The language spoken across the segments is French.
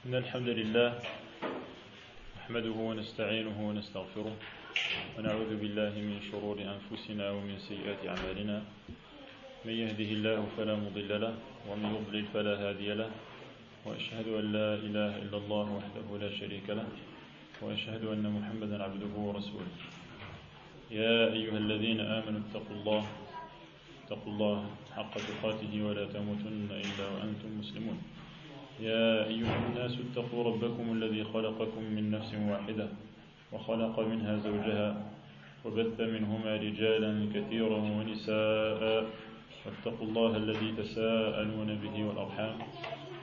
إن الحمد لله نحمده ونستعينه ونستغفره ونعوذ بالله من شرور أنفسنا ومن سيئات أعمالنا من يهده الله فلا مضل له ومن يضلل فلا هادي له وأشهد أن لا إله إلا الله وحده لا شريك له وأشهد أن محمدا عبده ورسوله يا أيها الذين آمنوا اتقوا الله حق تقاته ولا تموتن إلا وأنتم مسلمون يا أيها الناس اتقوا ربكم الذي خلقكم من نفس واحدة وخلق منها زوجها وبث منهما رجالا كثيرا ونساء واتقوا الله الذي تساءلون به والأرحام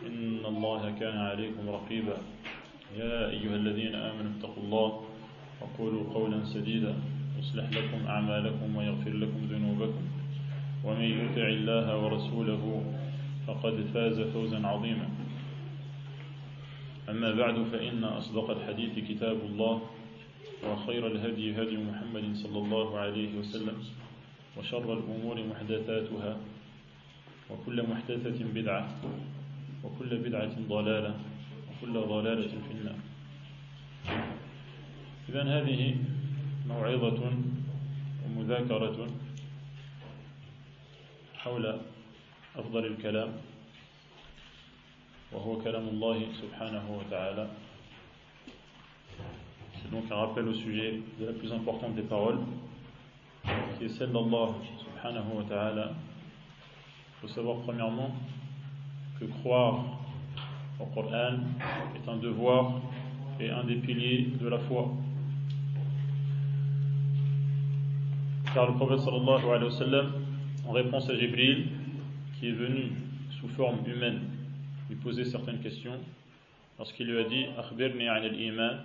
إن الله كان عليكم رقيبا يا أيها الذين آمنوا اتقوا الله وقولوا قولا سديدا يصلح لكم أعمالكم ويغفر لكم ذنوبكم ومن يطع الله ورسوله فقد فاز فوزا عظيما أما بعد فإن أصدق الحديث كتاب الله وخير الهدي هدي محمد صلى الله عليه وسلم وشر الأمور محدثاتها وكل محدثة بدعة وكل بدعة ضلالة وكل ضلالة في النار. إذن هذه موعظة ومذاكرة حول أفضل الكلام وهو كلام الله سبحانه وتعالى. C'est donc un rappel au sujet de la plus importante des paroles, qui est celle d'Allah subhanahu wa ta'ala. Il faut savoir premièrement que croire au Coran est un devoir et un des piliers de la foi. Car le prophète sallallahu alayhi wa sallam, en réponse à Jibril, qui est venu sous forme humaine lui poser certaines questions, lorsqu'il lui a dit Akhbirni an al-iman,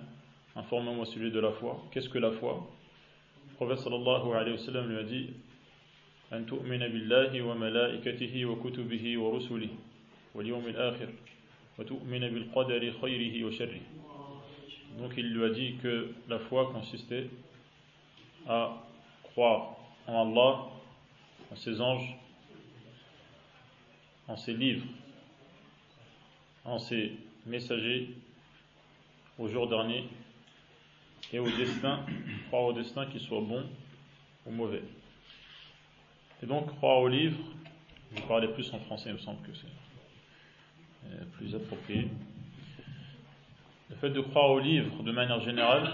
informe-moi au sujet de la foi. Qu'est-ce que la foi? Le prophète sallallahu alayhi wa sallam lui a dit An tu'mina billahi wa malaikatihi wa kutubihi wa rusulihi wal yawm al-akhir wa tu'mina bil qadari khayrihi wa sharrihi. Donc il lui a dit que la foi consistait à croire en Allah, en ses anges, en ses livres, en ses messagers, au jour dernier et au destin, croire au destin qu'il soit bon ou mauvais. Et donc croire au livre, je vais parler plus en français, il me semble que c'est plus approprié. Le fait de croire au livre de manière générale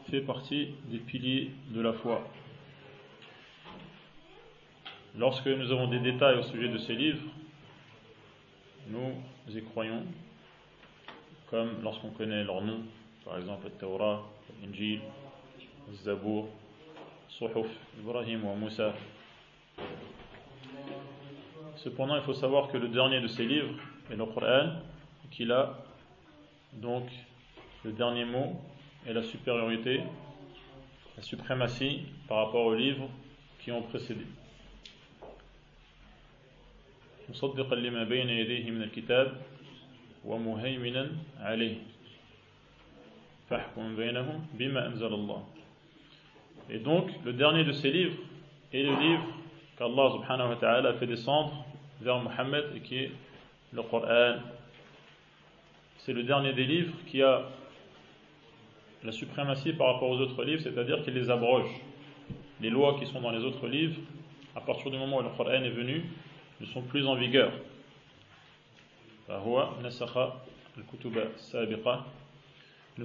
fait partie des piliers de la foi. Lorsque nous avons des détails au sujet de ces livres, nous y croyons, comme lorsqu'on connaît leurs noms, par exemple le Torah, l'Injil, le Zabour, Suhuf, Ibrahim ou Moussa. Cependant, il faut savoir que le dernier de ces livres est le Coran, qu'il a donc le dernier mot et la supériorité, la suprématie par rapport aux livres qui ont précédé. مصدقا لما بين يديه من الكتاب ومهيمنا عليه فاحكم بينهم بما أنزل الله. Et donc le dernier de ces livres est le livre qu'Allah subhanahu wa ta'ala a fait descendre vers Mohammed et qui est le Coran. C'est le dernier des livres qui a la suprématie par rapport aux autres livres, c'est-à-dire qu'il les abroge. Les lois qui sont dans les autres livres, à partir du moment où le Coran est venu, ne sont plus en vigueur. Ne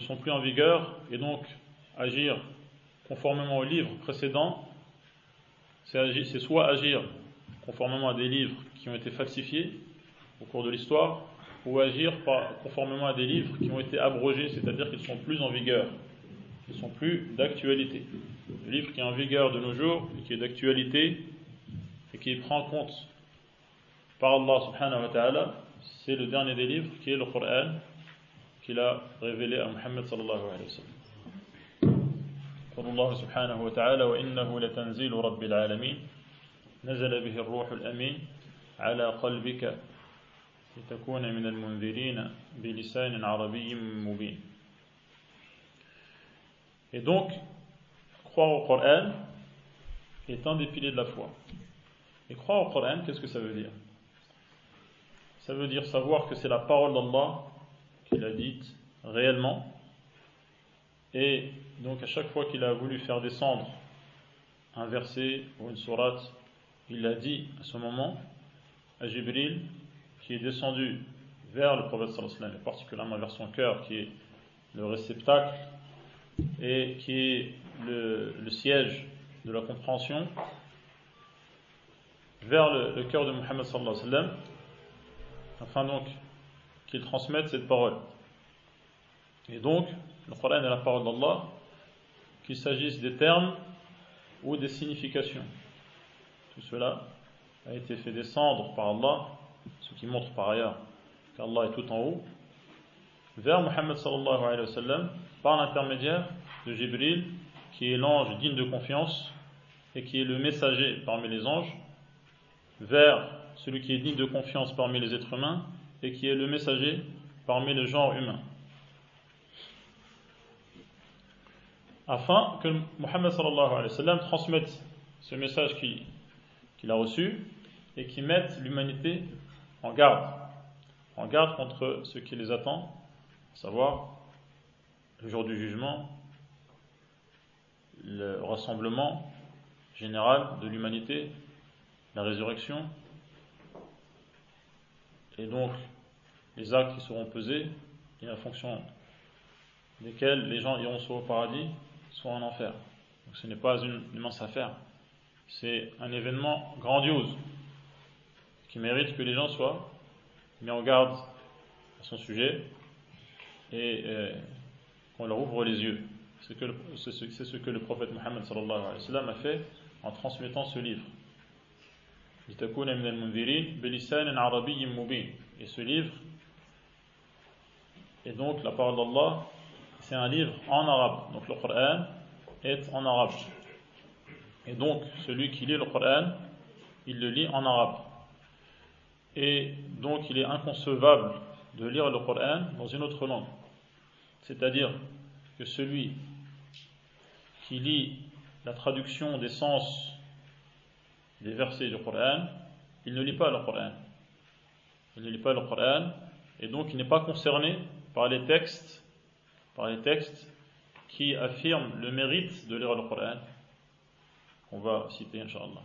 sont plus en vigueur, et donc agir conformément aux livres précédents, c'est soit agir conformément à des livres qui ont été falsifiés au cours de l'histoire, ou agir conformément à des livres qui ont été abrogés, c'est-à-dire qu'ils ne sont plus en vigueur, ils ne sont plus d'actualité. Le livre qui est en vigueur de nos jours, et qui est d'actualité, et qui prend en compte par Allah subhanahu wa ta'ala, c'est le dernier des livres qui est le Coran qu'il a révélé à Muhammad sallallahu alayhi wa sallam. قال الله سبحانه وتعالى وإنه لتنزيل رب العالمين نزل به الروح الأمين على قلبك لتكون من المنذرين بلسان عربي مبين. Et donc, croire au Coran est un des piliers de la foi. Et croire au Coran, qu'est-ce que ça veut dire? Ça veut dire savoir que c'est la parole d'Allah qu'il a dites réellement. Et donc à chaque fois qu'il a voulu faire descendre un verset ou une sourate, il l'a dit à ce moment à Jibril, qui est descendu vers le prophète sallallahu alayhi wa sallam, et particulièrement vers son cœur, qui est le réceptacle et qui est le siège de la compréhension, vers le cœur de Muhammad sallallahu alayhi wa sallam, afin donc qu'il transmette cette parole. Et donc, le Coran est la parole d'Allah, qu'il s'agisse des termes ou des significations. Tout cela a été fait descendre par Allah, ce qui montre par ailleurs qu'Allah est tout en haut, vers Muhammad sallallahu alayhi wa sallam, par l'intermédiaire de Jibril, qui est l'ange digne de confiance et qui est le messager parmi les anges, vers celui qui est digne de confiance parmi les êtres humains et qui est le messager parmi le genre humain, afin que Muhammad sallallahu alayhi wa sallam transmette ce message qu'il a reçu et qui mette l'humanité en garde contre ce qui les attend, à savoir le jour du jugement, le rassemblement général de l'humanité, la résurrection, et donc les actes qui seront pesés et la fonction desquels les gens iront soit au paradis, soit en enfer. Donc ce n'est pas une immense affaire, c'est un événement grandiose qui mérite que les gens soient mis en garde à son sujet et qu'on leur ouvre les yeux. C'est ce que le prophète Muhammad sallallahu alayhi wa sallam a fait en transmettant ce livre. Et ce livre est donc la parole d'Allah. C'est un livre en arabe, donc le Coran est en arabe. Et donc celui qui lit le Coran, il le lit en arabe. Et donc il est inconcevable de lire le Coran dans une autre langue. C'est-à-dire que celui qui lit la traduction des sens des versets du Coran, il ne lit pas le Coran. Il ne lit pas le Coran, et donc il n'est pas concerné par les textes qui affirment le mérite de lire le Coran, qu'on va citer, Inch'Allah.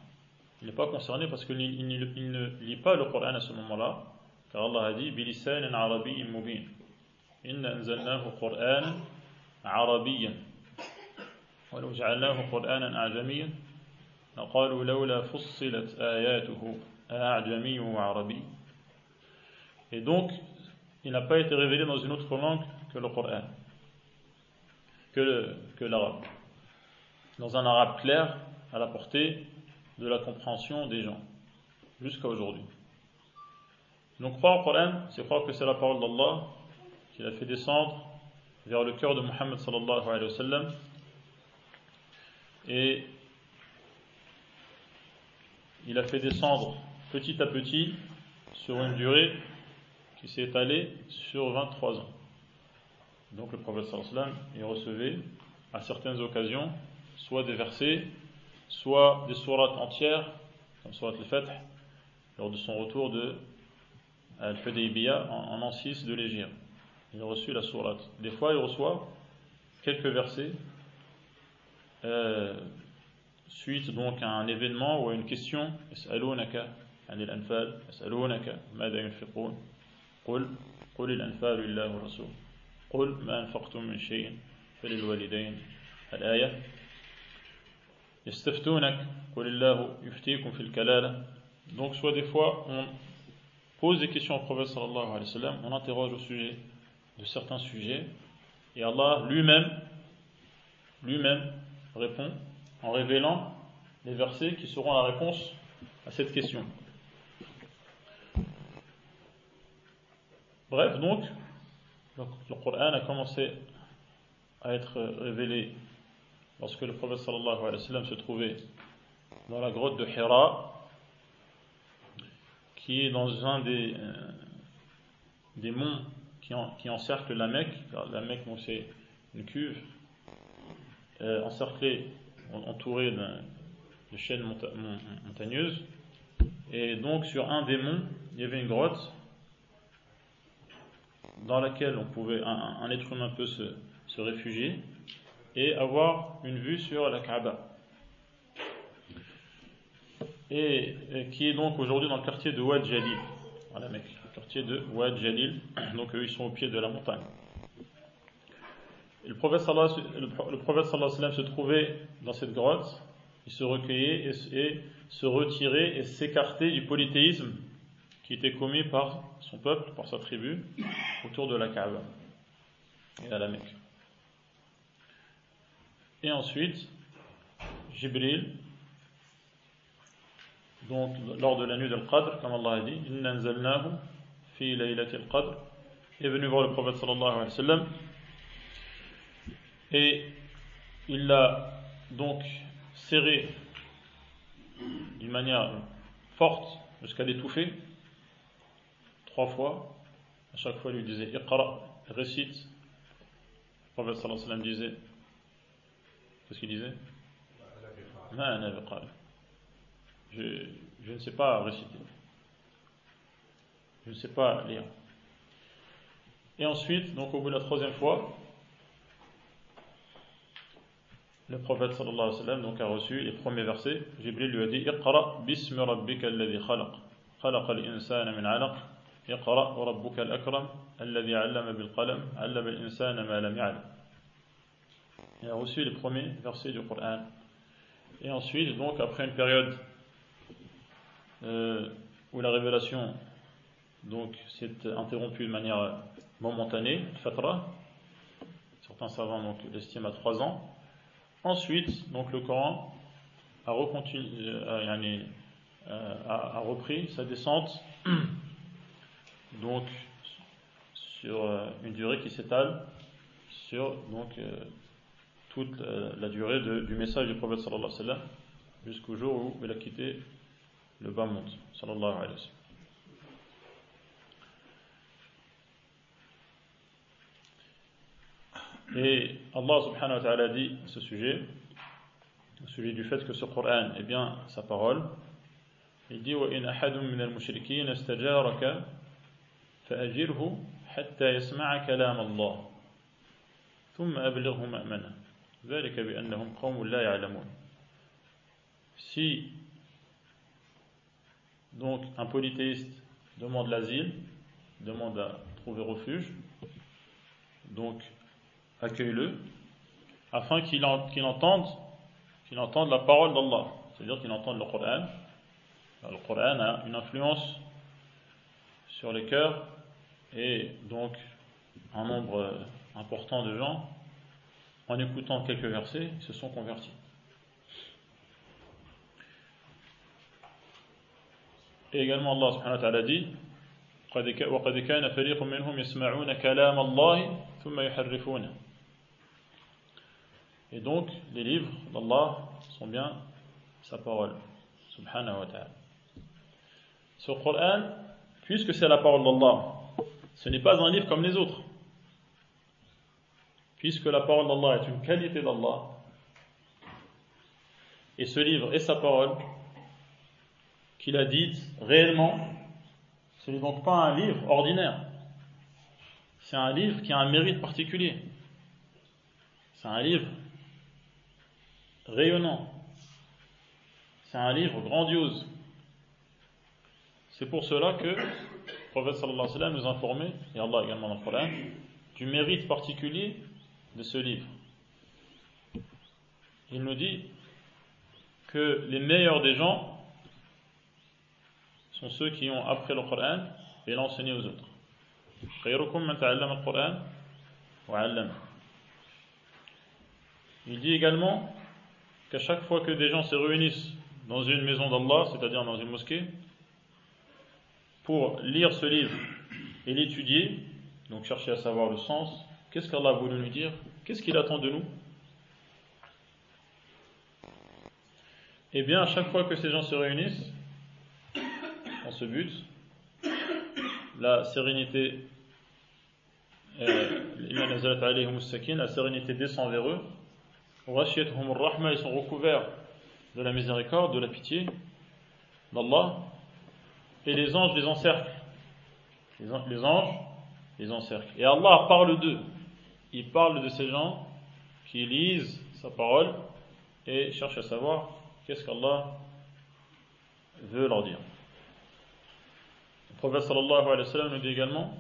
Il n'est pas concerné parce qu'il ne lit pas le Coran à ce moment-là, car Allah a dit bilisanin arabiyyin mubin. Inna anzalnahu Qur'anan arabiyyan. Wa law ja'alnahu Qur'anan a'jamiyyan laqalu lawla fussilat ayatuhu a'jamiyyun wa arabiy. Et donc, il n'a pas été révélé dans une autre langue que le Coran, que l'arabe, dans un arabe clair, à la portée de la compréhension des gens, jusqu'à aujourd'hui. Donc croire au Coran, c'est croire que c'est la parole d'Allah qu'il a fait descendre vers le cœur de Muhammad sallallahu alayhi wa sallam, et il a fait descendre petit à petit sur une durée qui s'est étalée sur 23 ans. Donc le prophète sallallahu alayhi wa sallam, il recevait à certaines occasions soit des versets, soit des sourates entières, comme sourate al-Fath, lors de son retour de Al-Hudaybiyah en l'an 6 de l'Hégire. Il a reçu la sourate. Des fois, il reçoit quelques versets suite donc à un événement ou à une question. Yas'alunaka 'anil anfal, yas'alunaka madha yunfiqun, qul al-anfalu lillahi wa rasul, qul ma anfaqtum min shay'in falil walidayn, al-aya. Yastaftunak qul illahu yuftikum fil kalala. Donc soit des fois on pose des questions au prophète sallallahu alayhi wa sallam, on interroge au sujet de certains sujets, et Allah lui-même répond en révélant les versets qui seront la réponse à cette question. Bref, donc le Coran a commencé à être révélé lorsque le prophète sallallahu alayhi wa sallam se trouvait dans la grotte de Hira, qui est dans un des monts qui encerclent la Mecque. Car la Mecque, c'est une cuve encerclée, entourée de chaînes montagneuses, et donc sur un des monts il y avait une grotte, dans laquelle un être humain peut se réfugier et avoir une vue sur la Kaaba. Et qui est donc aujourd'hui dans le quartier de Ouad Jalil, à la Mecque, le quartier de Ouad Jalil, donc eux ils sont au pied de la montagne. Et le prophète sallallahu alayhi wa sallam se trouvait dans cette grotte, il se recueillait et se retirait et s'écartait du polythéisme qui était commis par son peuple, par sa tribu, autour de la Kaaba et à la Mecque. Et ensuite, Jibril, donc lors de la nuit del Qadr, comme Allah a dit, Inna anzalnahu fi laylatil Qadr, est venu voir le prophète sallallahu alayhi wa sallam et il l'a donc serré d'une manière forte jusqu'à l'étouffer 3 fois. À chaque fois, il lui disait Iqra, récite. Le prophète sallallahu alayhi wa sallam disait, qu'est-ce qu'il disait? Je ne sais pas réciter. Je ne sais pas lire. Et ensuite, donc au bout de la 3e fois, le prophète sallallahu alayhi wa sallam donc a reçu les premiers versets. Jibril lui a dit Iqra bismi rabbika alladhi khalaq. Khalaqa al-insana min 'alaq. Iqra wa rabbuka al-akram alladhi 'allama bil qalam 'allama al-insana ma lam ya'lam. Il a reçu les premiers versets du Coran. Et ensuite, donc après une période où la révélation donc s'est interrompue de manière momentanée, fatra, certains savants donc l'estiment à 3 ans. Ensuite, donc le Coran a repris sa descente donc sur une durée qui s'étale sur donc toute la durée du message du prophète sallallahu alayhi wa sallam jusqu'au jour où il a quitté le bas monde sallallahu alayhi wa sallam. Et Allah subhanahu wa ta'ala dit à ce sujet, au sujet du fait que ce Coran est bien sa parole, il dit وَإِنْ أَحَدٌ مِّنَ الْمُشْرِكِينَ اسْتَجَارَكَ فَأَجِرْهُ حَتَّى يَسْمَعَ كَلَامَ اللَّهِ ثُمَّ أَبْلِغْهُ مَأْمَنَهُ ذَلِكَ بِأَنَّهُمْ قَوْمٌ لَا يَعْلَمُونَ. Si donc un polythéiste demande l'asile, demande à trouver refuge, donc accueille-le, afin qu'il entende la parole d'Allah, c'est-à-dire qu'il entende le Coran. Le Coran a une influence sur les cœurs et donc un nombre important de gens, en écoutant quelques versets, se sont convertis. Et également Allah subhanahu wa ta'ala dit وَقَدْ كَانَ فَرِيقٌ مِّنْهُمْ يَسْمَعُونَ كَلَامَ اللَّهِ ثُمَّ يُحَرِّفُونَ. Et donc, les livres d'Allah sont bien sa parole, subhanahu wa ta'ala. Ce Coran, puisque c'est la parole d'Allah, ce n'est pas un livre comme les autres. Puisque la parole d'Allah est une qualité d'Allah, et ce livre est sa parole, qu'il a dite réellement, ce n'est donc pas un livre ordinaire. C'est un livre qui a un mérite particulier. C'est un livre rayonnant. C'est un livre grandiose. C'est pour cela que le prophète sallallahu alayhi wa sallam nous informait, et Allah également dans le Coran, du mérite particulier de ce livre. Il nous dit que les meilleurs des gens sont ceux qui ont appris le Coran et l'ont enseigné aux autres. خيركم من تعلم القرآن وعلمه. Il dit également qu'à chaque fois que des gens se réunissent dans une maison d'Allah, c'est-à-dire dans une mosquée, pour lire ce livre et l'étudier, donc chercher à savoir le sens, qu'est-ce qu'Allah a voulu nous dire, qu'est-ce qu'il attend de nous, et bien à chaque fois que ces gens se réunissent dans ce but, la sérénité la sérénité descend vers eux, ils sont recouverts de la miséricorde, de la pitié d'Allah, et les anges les encerclent. Les anges les encercle. Et Allah parle d'eux. Il parle de ces gens qui lisent sa parole et cherchent à savoir qu'est-ce qu'Allah veut leur dire. Le prophète sallallahu alayhi wa sallam nous dit également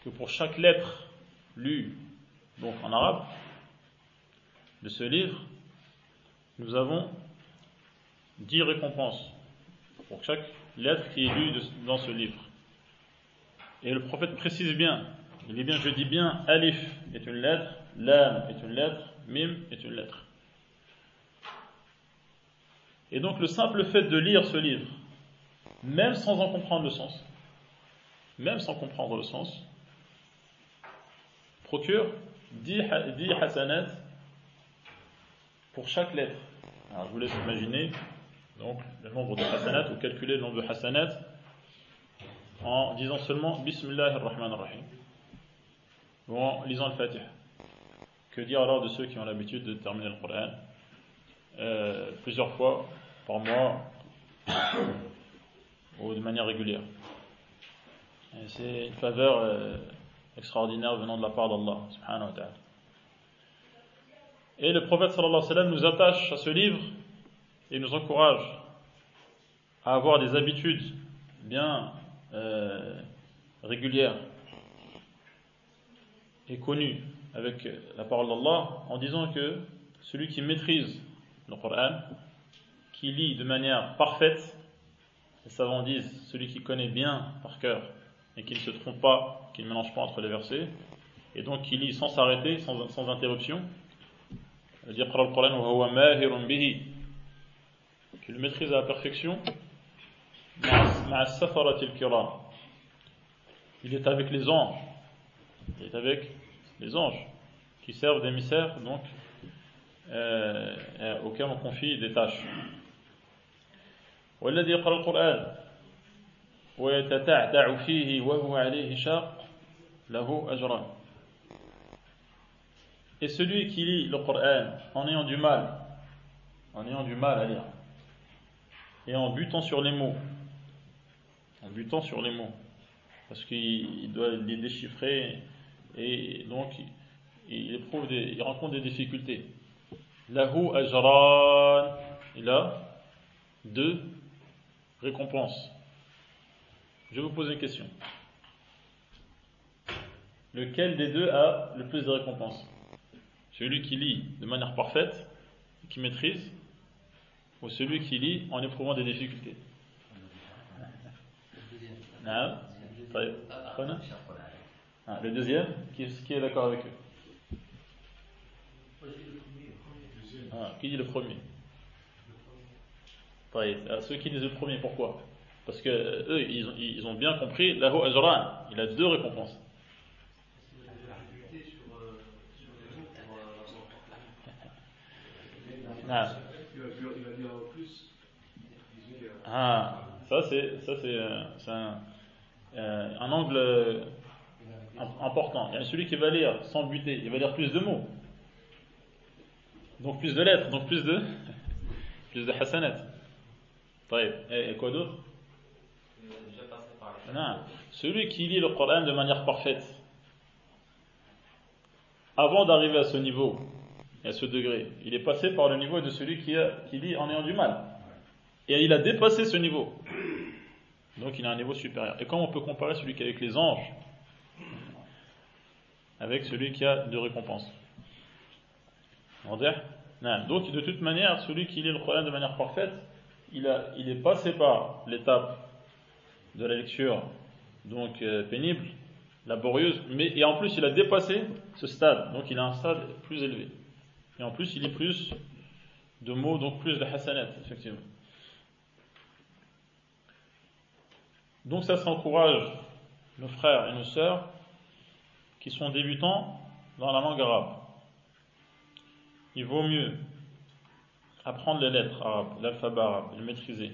que pour chaque lettre lue donc en arabe de ce livre, nous avons 10 récompenses pour chaque lettre qui est lue dans ce livre. Et le prophète précise bien, il dit bien, je dis bien, alif est une lettre, lam est une lettre, mim est une lettre. Et donc le simple fait de lire ce livre, même sans en comprendre le sens, procure 10 hasanat pour chaque lettre. Alors je vous laisse imaginer donc le nombre de hasanat ou calculer le nombre de hasanat en disant seulement Bismillahir Rahmanir Rahim ou en lisant le Fatiha. Que dire alors de ceux qui ont l'habitude de terminer le Coran plusieurs fois par mois ou de manière régulière? Et c'est une faveur extraordinaire venant de la part d'Allah subhanahu wa ta'ala. Et le prophète sallallahu alayhi wa sallam nous attache à ce livre et nous encourage à avoir des habitudes bien régulières et connues avec la parole d'Allah, en disant que celui qui maîtrise le Coran, qui lit de manière parfaite, les savants disent celui qui connaît bien par cœur et qui ne se trompe pas, qui ne mélange pas entre les versets, et donc qui lit sans s'arrêter, sans interruption, dire le Coran wa huwa mahirun bihi, qui le maîtrise à la perfection, ma'a safaratil kiram, il est avec les anges, qui servent d'émissaires donc auxquels on confie des tâches. والذي يقرأ القرآن ويتتعتع فيه وهو عليه شاق له أجران. Et celui qui lit le Coran en ayant du mal à lire et en butant sur les mots, parce qu'il doit les déchiffrer et donc il rencontre des difficultés. Lahu ajran, il a 2 récompenses. Je vais vous poser une question. Lequel des 2 a le plus de récompenses? Celui qui lit de manière parfaite, qui maîtrise, ou celui qui lit en éprouvant des difficultés? Non. Le deuxième, qui est d'accord avec eux? Qui dit le premier? Ceux qui disent le premier, pourquoi? Parce que eux, ils ont bien compris, lahu ajran, il a 2 récompenses. Ça c'est un angle important. Il y a celui qui va lire sans buter, il va lire plus de mots, donc plus de lettres, donc plus de hasanat. Et quoi d'autre? Celui qui lit le Coran de manière parfaite, avant d'arriver à ce niveau, à ce degré, il est passé par le niveau de celui qui lit en ayant du mal. Et il a dépassé ce niveau. Donc il a un niveau supérieur. Et comment on peut comparer celui qui est avec les anges avec celui qui a 2 récompenses? Donc de toute manière, celui qui lit le Coran de manière parfaite, il est passé par l'étape de la lecture donc pénible, laborieuse, et en plus il a dépassé ce stade, donc il a un stade plus élevé. Et en plus il lit plus de mots, donc plus de hasanat, effectivement. Donc ça encourage nos frères et nos sœurs qui sont débutants dans la langue arabe. Il vaut mieux apprendre les lettres arabes, l'alphabet arabe, le maîtriser,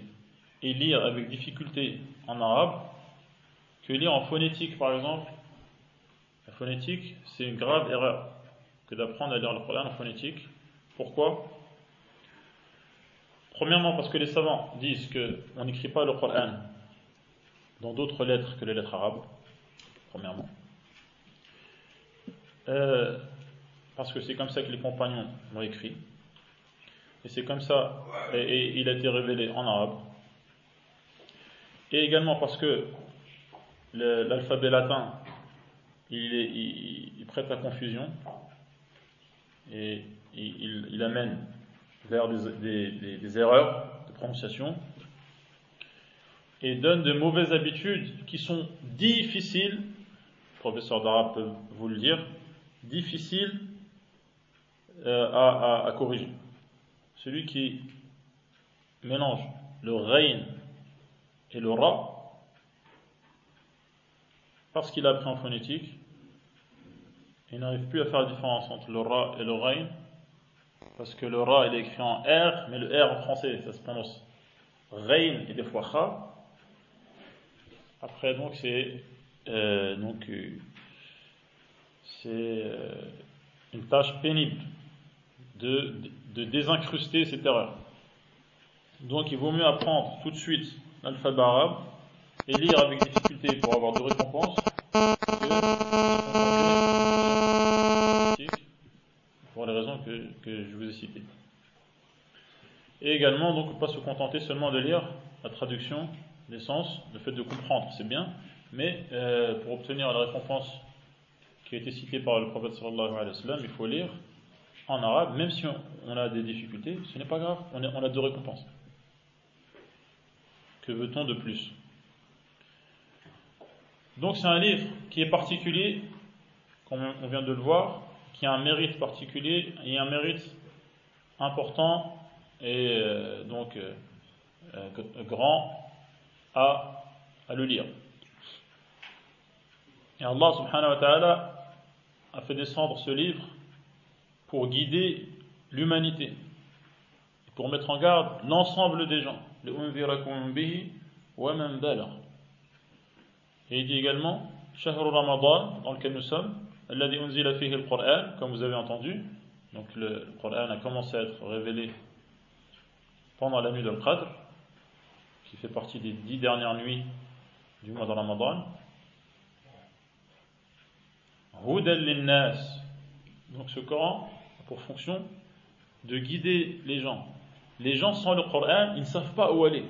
et lire avec difficulté en arabe, que lire en phonétique par exemple. La phonétique, c'est une grave erreur que d'apprendre à lire le Coran en phonétique. Pourquoi? Premièrement, parce que les savants disent qu'on n'écrit pas le Coran dans d'autres lettres que les lettres arabes, premièrement. parce que c'est comme ça que les compagnons l'ont écrit, et c'est comme ça, et il a été révélé en arabe, et également parce que l'alphabet latin, il prête à confusion, et il amène vers des erreurs de prononciation, et donne de mauvaises habitudes qui sont difficiles, le professeur d'arabe peut vous le dire, difficiles à corriger. Celui qui mélange le rayn et le ra, parce qu'il a appris en phonétique, il n'arrive plus à faire la différence entre le ra et le rayn, parce que le ra il est écrit en R, mais le R en français ça se prononce rayn et des fois kha. Après donc c'est une tâche pénible de désincruster cette erreur. Donc il vaut mieux apprendre tout de suite l'alphabet arabe et lire avec difficulté pour avoir de récompenses que pour les raisons que je vous ai citées. Et également, donc, pas se contenter seulement de lire la traduction, les sens, le fait de comprendre, c'est bien, mais pour obtenir la récompense qui a été citée par le prophète sallallahu alayhi wa sallam, il faut lire en arabe, même si on a des difficultés, ce n'est pas grave, on a deux récompenses. Que veut-on de plus? Donc c'est un livre qui est particulier, comme on vient de le voir, qui a un mérite particulier et un mérite important et grand à le lire. Et Allah subhanahu wa ta'ala a fait descendre ce livre pour guider l'humanité, pour mettre en garde l'ensemble des gens. Et il dit également Shahr Ramadan, dans lequel nous sommes, alladhi unzila fihi al-Qur'an, comme vous avez entendu. Donc le Qur'an a commencé à être révélé pendant la nuit de Al-Qadr, qui fait partie des 10 dernières nuits du mois de Ramadan. Hudan lin-nas. Donc ce Coran a pour fonction de guider les gens. Les gens sans le Coran, ils ne savent pas où aller.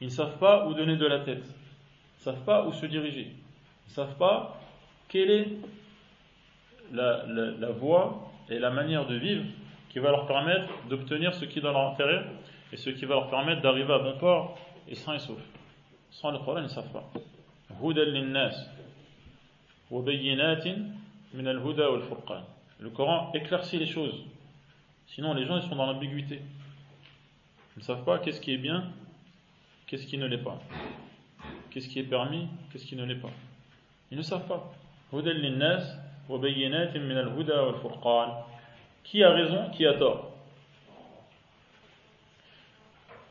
Ils ne savent pas où donner de la tête. Ils ne savent pas où se diriger. Ils ne savent pas quelle est la voie et la manière de vivre qui va leur permettre d'obtenir ce qui est dans leur intérêt et ce qui va leur permettre d'arriver à bon port et sain et sauf. Sans le Coran, ils ne savent pas. Hudan lin-nas wa bayyinatin min al-huda wal-furqan. Le Coran éclaircit les choses. Sinon, les gens ils sont dans l'ambiguïté. Ils ne savent pas qu'est-ce qui est bien, qu'est-ce qui ne l'est pas. Qu'est-ce qui est permis, qu'est-ce qui ne l'est pas. Ils ne savent pas. Hudan lin-nas wa bayyinatin min al-huda wal-furqan. Qui a raison, qui a tort?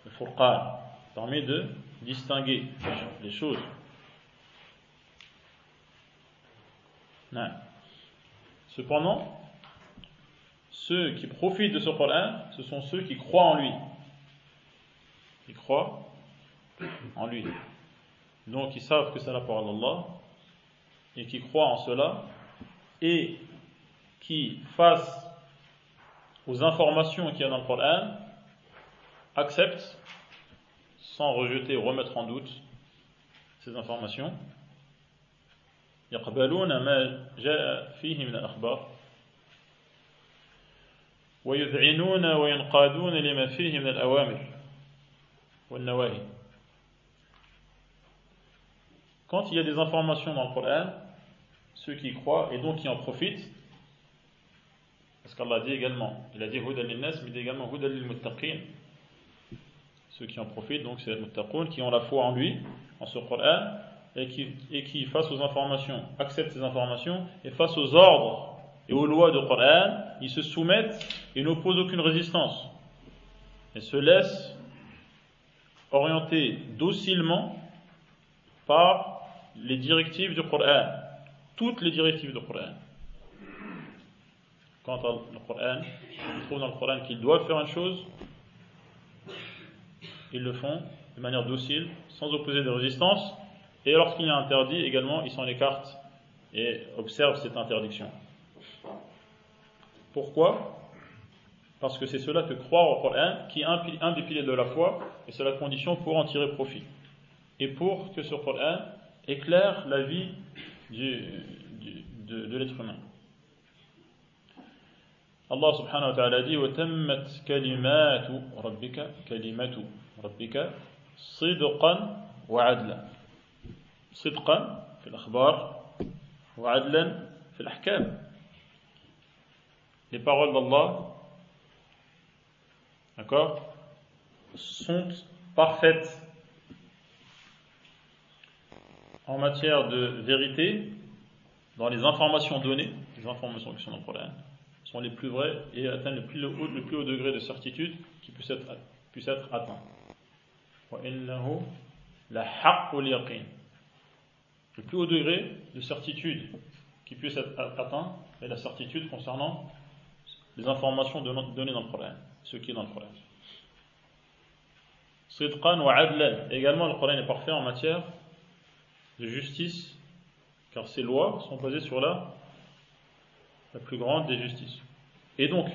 Le Furqan permet de distinguer les choses. Non. Cependant, ceux qui profitent de ce Coran, ce sont ceux qui croient en lui. Ils croient en lui. Donc ils savent que c'est la parole d'Allah et qui croient en cela et qui, face aux informations qu'il y a dans le Coran, acceptent sans rejeter ou remettre en doute ces informations. يقبلون ما جاء فيه من الأخبار ويذعنون وينقادون لما فيه من الأوامر والنواهي. Quand il y a des informations dans le Coran, ceux qui y croient et donc qui en profitent, parce qu'Allah dit également, il a dit Hudan lin-nas, mais il dit également Hudan lil-muttaqin. Ceux qui en profitent, donc c'est les muttaqun, qui ont la foi en lui, en ce Coran, et qui face aux informations, acceptent ces informations, et face aux ordres et aux lois du Coran, ils se soumettent et n'opposent aucune résistance, et se laissent orienter docilement par les directives du Coran, toutes les directives du Coran. Quand le Coran, ils trouvent dans le Coran qu'ils doivent faire une chose, ils le font de manière docile, sans opposer de résistance, et lorsqu'il y a interdit également, ils s'en écartent et observent cette interdiction. Pourquoi? Parce que c'est cela que croire au Coran qui est un des piliers de la foi, et c'est la condition pour en tirer profit. Et pour que ce Coran éclaire la vie de l'être humain. Allah subhanahu wa ta'ala dit وَتَمَّتْ كَلِمَاتُ رَبِّكَ صِدْقًا وَعَدْلًا صدقا في الأخبار وعدلا في الأحكام. Les paroles d'Allah, d'accord, sont parfaites en matière de vérité dans les informations données, les informations qui sont dans le Coran sont les plus vraies et atteignent le plus haut degré de certitude qui puisse être atteint. وَإِنَّهُ لَحَقُّ الْيَقِينِ. Le plus haut degré de certitude qui puisse être atteint est la certitude concernant les informations données dans le Coran, ce qui est dans le Coran. Sidqan wa adlan. Également, le Coran est parfait en matière de justice, car ces lois sont basées sur la plus grande des justices. Et donc,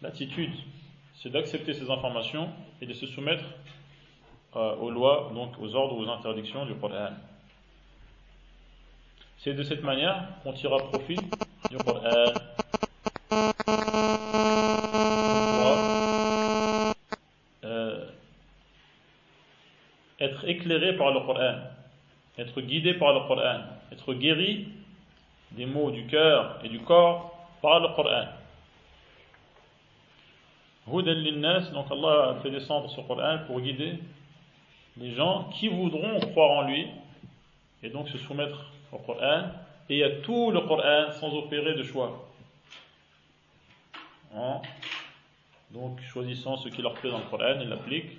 l'attitude, c'est d'accepter ces informations et de se soumettre aux lois, donc aux ordres ou aux interdictions du Coran. C'est de cette manière qu'on tirera profit du Coran. Être éclairé par le Coran, être guidé par le Coran, être guéri des maux du cœur et du corps par le Coran. Hudan linnas, donc Allah a fait descendre ce Coran pour guider les gens qui voudront croire en lui et donc se soumettre au Coran et à tout le Coran sans opérer de choix. Donc choisissant ce qui leur plaît dans le Coran, ils l'appliquent,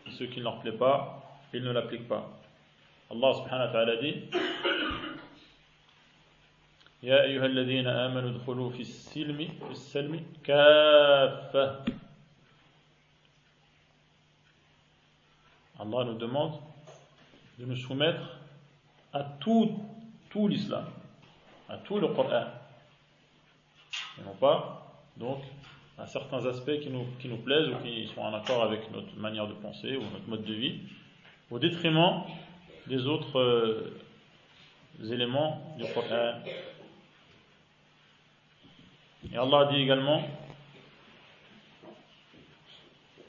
et ce qui ne leur plaît pas, ils ne l'appliquent pas. Allah subhanahu wa ta'ala dit Ya ayyuhalladhina amanu udkhulu fi as-silmi kaffa. Allah nous demande de nous soumettre à tout l'islam, à tout le Coran, et non pas donc à certains aspects qui nous plaisent ou qui sont en accord avec notre manière de penser ou notre mode de vie, au détriment des autres éléments du Coran. Et Allah dit également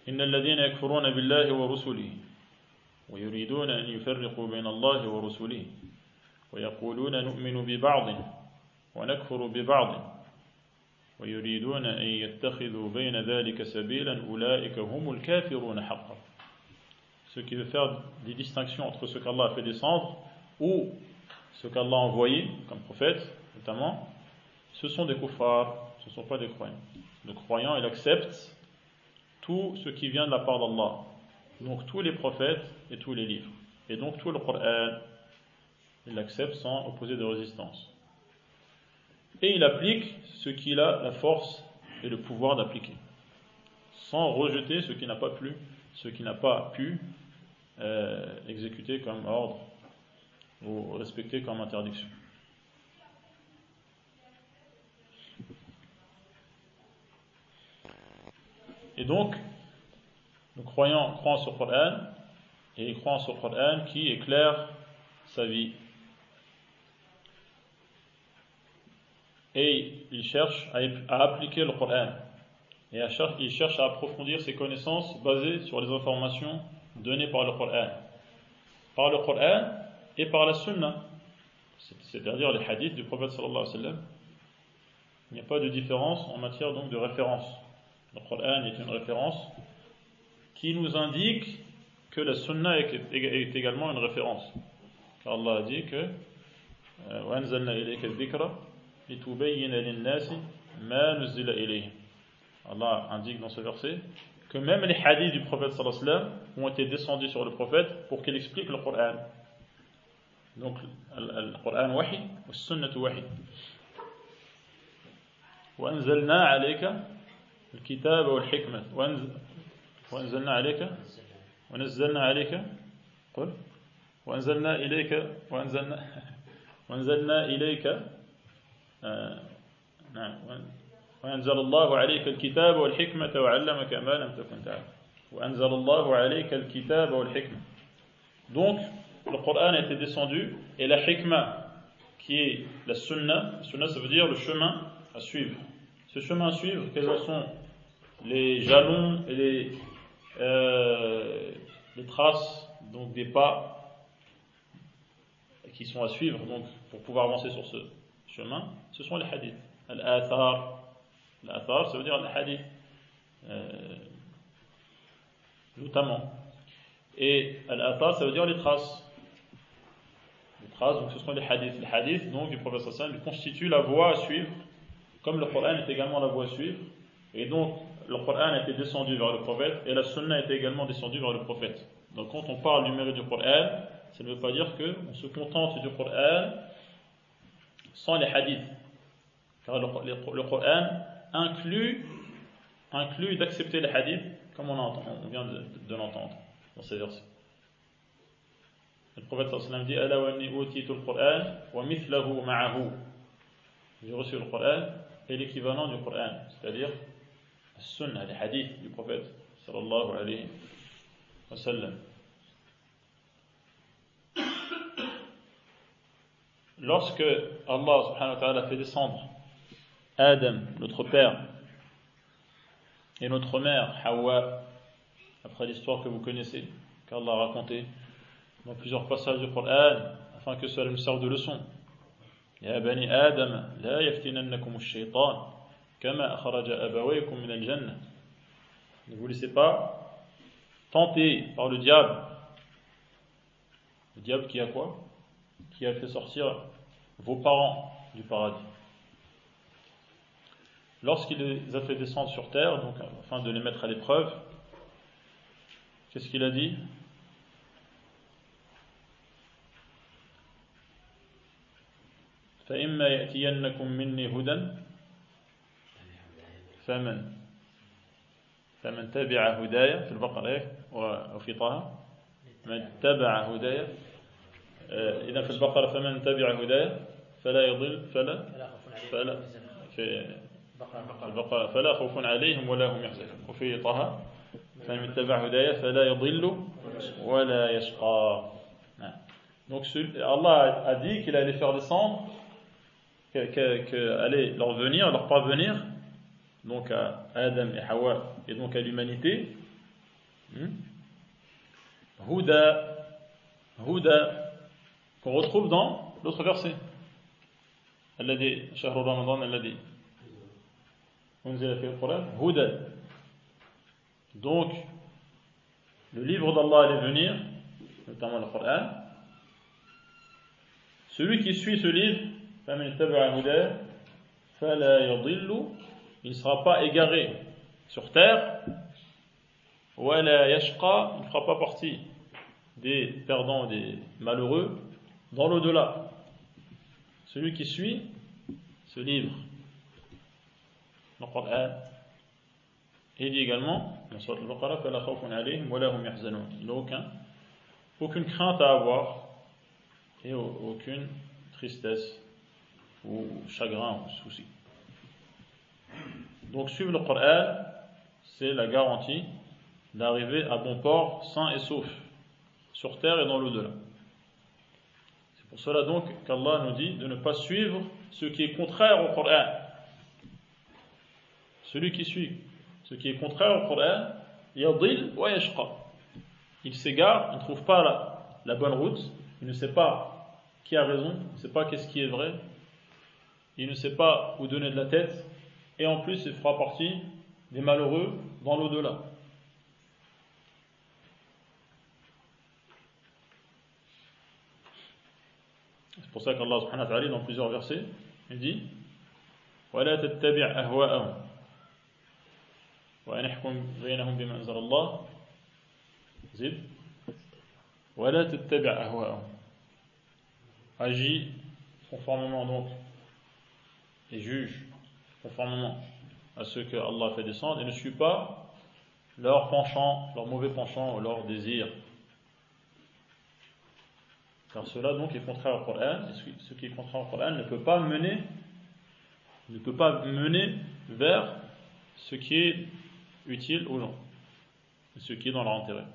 Innal ladhina yakfuruna billahi wa rusulihi wa yuriduna an yufarriqu bayna Allahi wa rusulihi wa yaquluna nu'minu bi ba'din wa nakfuru bi ba'din wa yuriduna an yattakhidhu bayna dhalika sabilan ulaika humul kafiruna haqqan. Ce qui veut faire des distinctions entre ce qu'Allah a fait descendre ou ce qu'Allah a envoyé comme prophète notamment, ce sont des kuffars, ce ne sont pas des croyants. Le croyant, il accepte tout ce qui vient de la part d'Allah, donc tous les prophètes et tous les livres, et donc tout le Coran, il l'accepte sans opposer de résistance. Et il applique ce qu'il a la force et le pouvoir d'appliquer, sans rejeter ce qui n'a pas plu, ce qui n'a pas pu exécuter comme ordre ou respecter comme interdiction. Et donc, le croyant croit en ce Coran et il croit en ce Coran qui éclaire sa vie. Et il cherche à appliquer le Coran et il cherche à approfondir ses connaissances basées sur les informations données par le Coran et par la Sunna, c'est-à-dire les hadiths du prophète sallallahu alayhi wa sallam. Il n'y a pas de différence en matière donc de référence. Le Coran est une référence qui nous indique que la Sunna est également une référence. Car Allah a dit que وَأَنزَلْنَا إِلَيْكَ الذِّكْرَ لِتُبَيِّنَ لِلنَّاسِ مَا نُزِّلَ إِلَيْهِمْ. Allah indique dans ce verset que même les hadiths du prophète sallallahu alayhi wa sallam ont été descendus sur le prophète pour qu'il explique le Coran. Donc le Coran wahi, wa sunnatu wahi. وَأَنزَلْنَا عَلَيْكَ الكتاب والحكمة وأنزلنا عليك ونزلنا عليك قل وأنزلنا إليك وأنزلنا إليك نعم وأنزل الله عليك الكتاب والحكمة وعلمك ما لم تكن تعلم وأنزل الله عليك الكتاب والحكمة. Donc le Coran a été descendu et la hikmah qui est la sunna ça veut dire le chemin à suivre. Ce chemin à suivre, quels sont les jalons et les traces, donc des pas qui sont à suivre donc, pour pouvoir avancer sur ce chemin, ce sont les hadiths. Al-athar, ça veut dire les hadiths, notamment. Et al-athar, ça veut dire les traces. Les traces, donc ce sont les hadiths. Les hadiths, donc, du prophète sallallahu alayhi wa sallam, constituent la voie à suivre, comme le Coran est également la voie à suivre. Et donc, le Coran a été descendu vers le prophète, et la sunna a été également descendue vers le prophète. Donc, quand on parle du mérite du Coran, ça ne veut pas dire qu'on se contente du Coran sans les hadiths. Car le Coran inclut d'accepter les hadiths, comme on vient de l'entendre dans ces versets. Le prophète sallallahu alayhi wa sallam dit Ala wa anni utitu al-Qur'an wa mithlahu ma'ahu. J'ai reçu le Coran et l'équivalent du Coran, c'est-à-dire la sunna, les hadiths du prophète sallallahu alayhi wa sallam. Lorsque Allah subhanahu wa ta'ala fait descendre Adam, notre père, et notre mère, Hawa, après l'histoire que vous connaissez, qu'Allah a racontée dans plusieurs passages du Coran, afin que cela nous serve de leçon. Ya bani Adam, la yaftinannakum ash-shaytan, kama akhraja abawaykum min al-jannah. Ne vous laissez pas tenter par le diable. Le diable qui a quoi? Qui a fait sortir vos parents du paradis. Lorsqu'il les a fait descendre sur terre, donc afin de les mettre à l'épreuve, qu'est-ce qu'il a dit? فإما يأتينكم مني هدى فمن تبع هدايا في البقرة وفي طه من تبع هدايا إذا في البقرة فمن تبع هدايا فلا يضل فلا في البقرة فلا خوف عليهم ولا هم يحزنون وفي طه فمن تبع هدايا فلا يضل ولا يشقى. Donc Allah a dit qu'il allait faire descendre, qu'il allait leur parvenir, donc à Adam et Hawa et donc à l'humanité, Huda, qu'on retrouve dans l'autre verset. Alladhi shahru Ramadan alladhi unzila fihi al-Quran Huda. Donc le livre d'Allah allait venir, notamment le Coran. Celui qui suit ce livre, il ne sera pas égaré sur terre, il ne fera pas partie des perdants, des malheureux dans l'au-delà. Celui qui suit ce livre, le Coran, il dit également dans Sourate Al-Baqarah, il n'a aucune crainte à avoir et aucune tristesse ou chagrin ou souci. Donc suivre le Coran, c'est la garantie d'arriver à bon port, sain et sauf, sur terre et dans l'au-delà. C'est pour cela donc qu'Allah nous dit de ne pas suivre ce qui est contraire au Coran. Celui qui suit ce qui est contraire au Coran, yadil wa yashqa. Il s'égare, il ne trouve pas la bonne route, il ne sait pas qui a raison, il ne sait pas qu'est-ce qui est vrai, il ne sait pas où donner de la tête, et en plus il fera partie des malheureux dans l'au-delà. C'est pour ça qu'Allah subhanahu wa ta'ala dans plusieurs versets, il dit وَلَا تَتَّبِعْ أَهْوَاءَهُمْ وَأَنِ احْكُمْ بَيْنَهُمْ بِمَا أَنزَلَ اللَّهُ زِدْ وَلَا تَتَّبِعْ أَهْوَاءَهُمْ. Agis conformément donc et juge conformément à ce que Allah fait descendre et ne suis pas leur penchant, leur mauvais penchant ou leur désir. car cela donc est contraire au Coran, et ce qui est contraire au Coran ne peut pas mener vers ce qui est utile aux gens, ce qui est dans leur intérêt.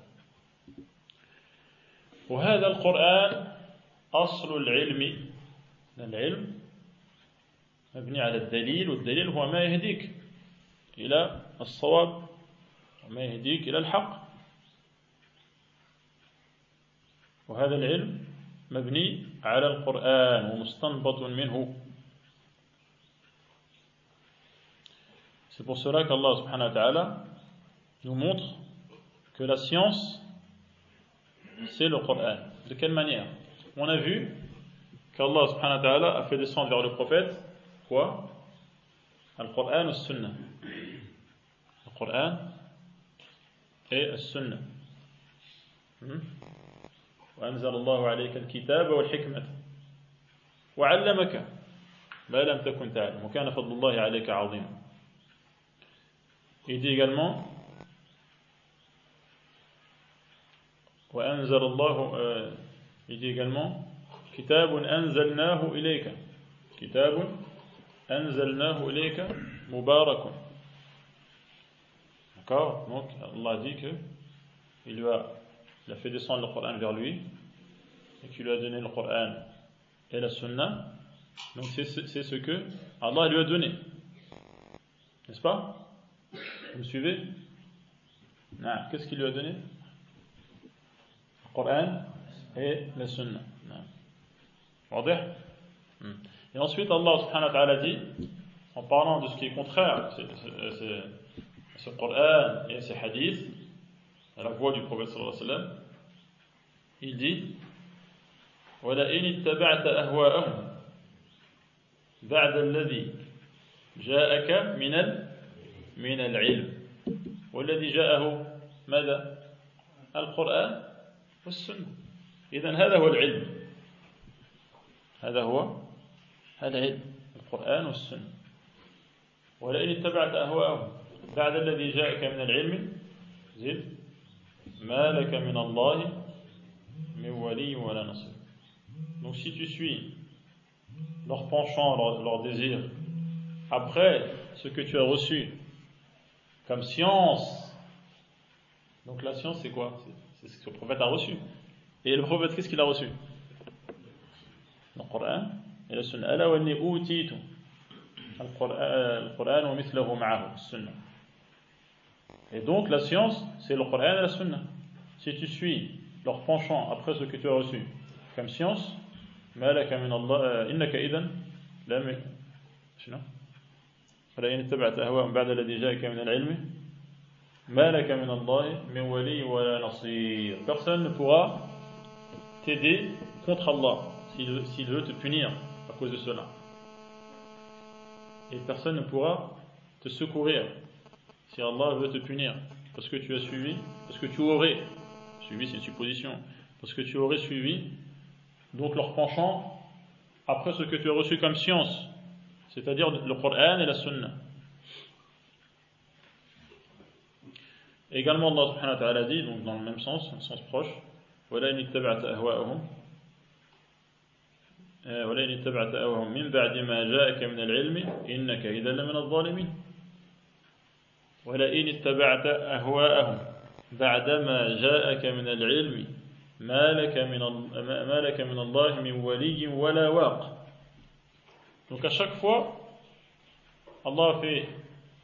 وهذا القرآن أصل العلم مبني على الدليل والدليل هو ما يهديك إلى الصواب وما يهديك إلى الحق وهذا العلم مبني على القرآن ومستنبط منه. C'est pour cela qu'Allah subhanahu wa ta'ala nous montre que la science c'est le Coran. De quelle manière? On a vu qu'Allah subhanahu wa ta'ala a fait descendre vers le prophète quoi? Al-Qur'an et Al-Sunnah. Le Coran et Al-Sunnah. وأنزل الله عليك الكتاب والحكمة وعلمك ما لم تكن تعلم وكان فضل الله عليك عظيما. Il dit également وأنزل الله il dit également كتاب أنزلناه إليك كتاب أنزلناه إليك مبارك. D'accord? Donc Allah dit que il a fait descendre le Coran vers lui et qu'il lui a donné le Coran et la Sunna. Donc c'est ce que Allah lui a donné, n'est-ce pas? Vous me suivez? Non. Qu'est-ce qu'il lui a donné? Le Coran et la Sunna. واضح? Et ensuite Allah subhanahu wa ta'ala dit, en parlant de ce qui est contraire à ce Coran et ces hadiths, à la voix du prophète sallallahu alayhi wa sallam, il dit وَلَئِنِ اتَّبَعْتَ أَهْوَاءَهُمْ بَعْدَ الَّذِي جَاءَكَ من العلم والذي جاءه ماذا؟ القرآن والسنة. إذن هذا هو العلم، هذا هو العلم، القرآن والسنة. ولئن اتبعت أهواءهم بعد الذي جاءك من العلم زد ما لك من الله من ولي ولا نصير. Donc si tu suis leur penchant, leur désir après ce que tu as reçu comme science, donc la science c'est quoi? C'est ce que le prophète a reçu. Et le prophète, qu'est-ce qu'il a reçu? Le Coran et la Sunna. ألا وإني أوتيت القرآن ومثله معه السنة. Et donc la science c'est le Coran et la Sunna. Si tu suis leur penchant après ce que tu as reçu comme science, ما لك من الله إنك إذن لم شنو؟ ولئن اتبعت أهواءهم بعد الذي جاءك من العلم ما لك من الله من ولي ولا نصير. Personne ne pourra t'aider contre Allah s'il veut te punir à cause de cela. Et personne ne pourra te secourir si Allah veut te punir parce que tu as suivi, parce que tu aurais suivi, c'est une supposition, parce que tu aurais suivi donc leur penchant après ce que tu as reçu comme science, c'est-à-dire le Coran et la Sunna. Également Allah subhanahu wa ta'ala dit, donc dans le même sens, un sens proche, وَلَئِنِ اتَّبَعْتَ أَهْوَاءَهُمْ مِنْ بَعْدِ مَا جَاءَكَ مِنَ الْعِلْمِ إِنَّكَ إِذًا لَمِنَ الظَّالِمِينَ. وَلَئِنِ اتَّبَعْتَ أَهْوَاءَهُمْ بَعْدَ مَا جَاءَكَ مِنَ الْعِلْمِ ما لك من الله من ولي ولا واق. Donc à chaque fois Allah a fait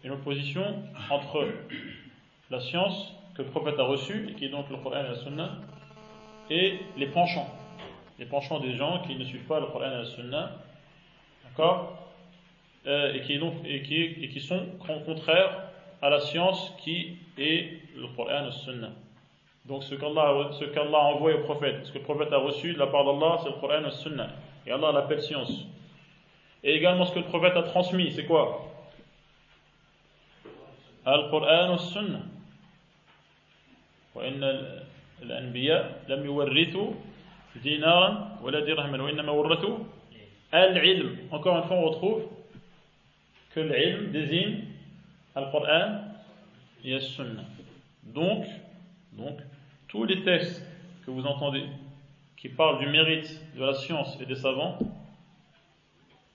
une opposition entre la science que le prophète a reçue et qui est donc le Coran et la Sunna et les penchants des gens qui ne suivent pas le Coran et la Sunna, d'accord, et qui sont contraires à la science qui est le Coran et la Sunna. Donc ce qu'Allah a envoyé au prophète, ce que le prophète a reçu de la part d'Allah, c'est le Coran et la Sunna. Et Allah l'appelle science. Et également ce que le prophète a transmis, c'est quoi? Al-Qur'an wa Sunna. Wa inna al-anbiya lam yuwarrithu dinaran wa la dirhaman wa innama warrathu al-ilm. Encore une fois, on retrouve que l'ilm désigne Al-Qur'an et Al-Sunna. Donc tous les textes que vous entendez qui parle du mérite de la science et des savants,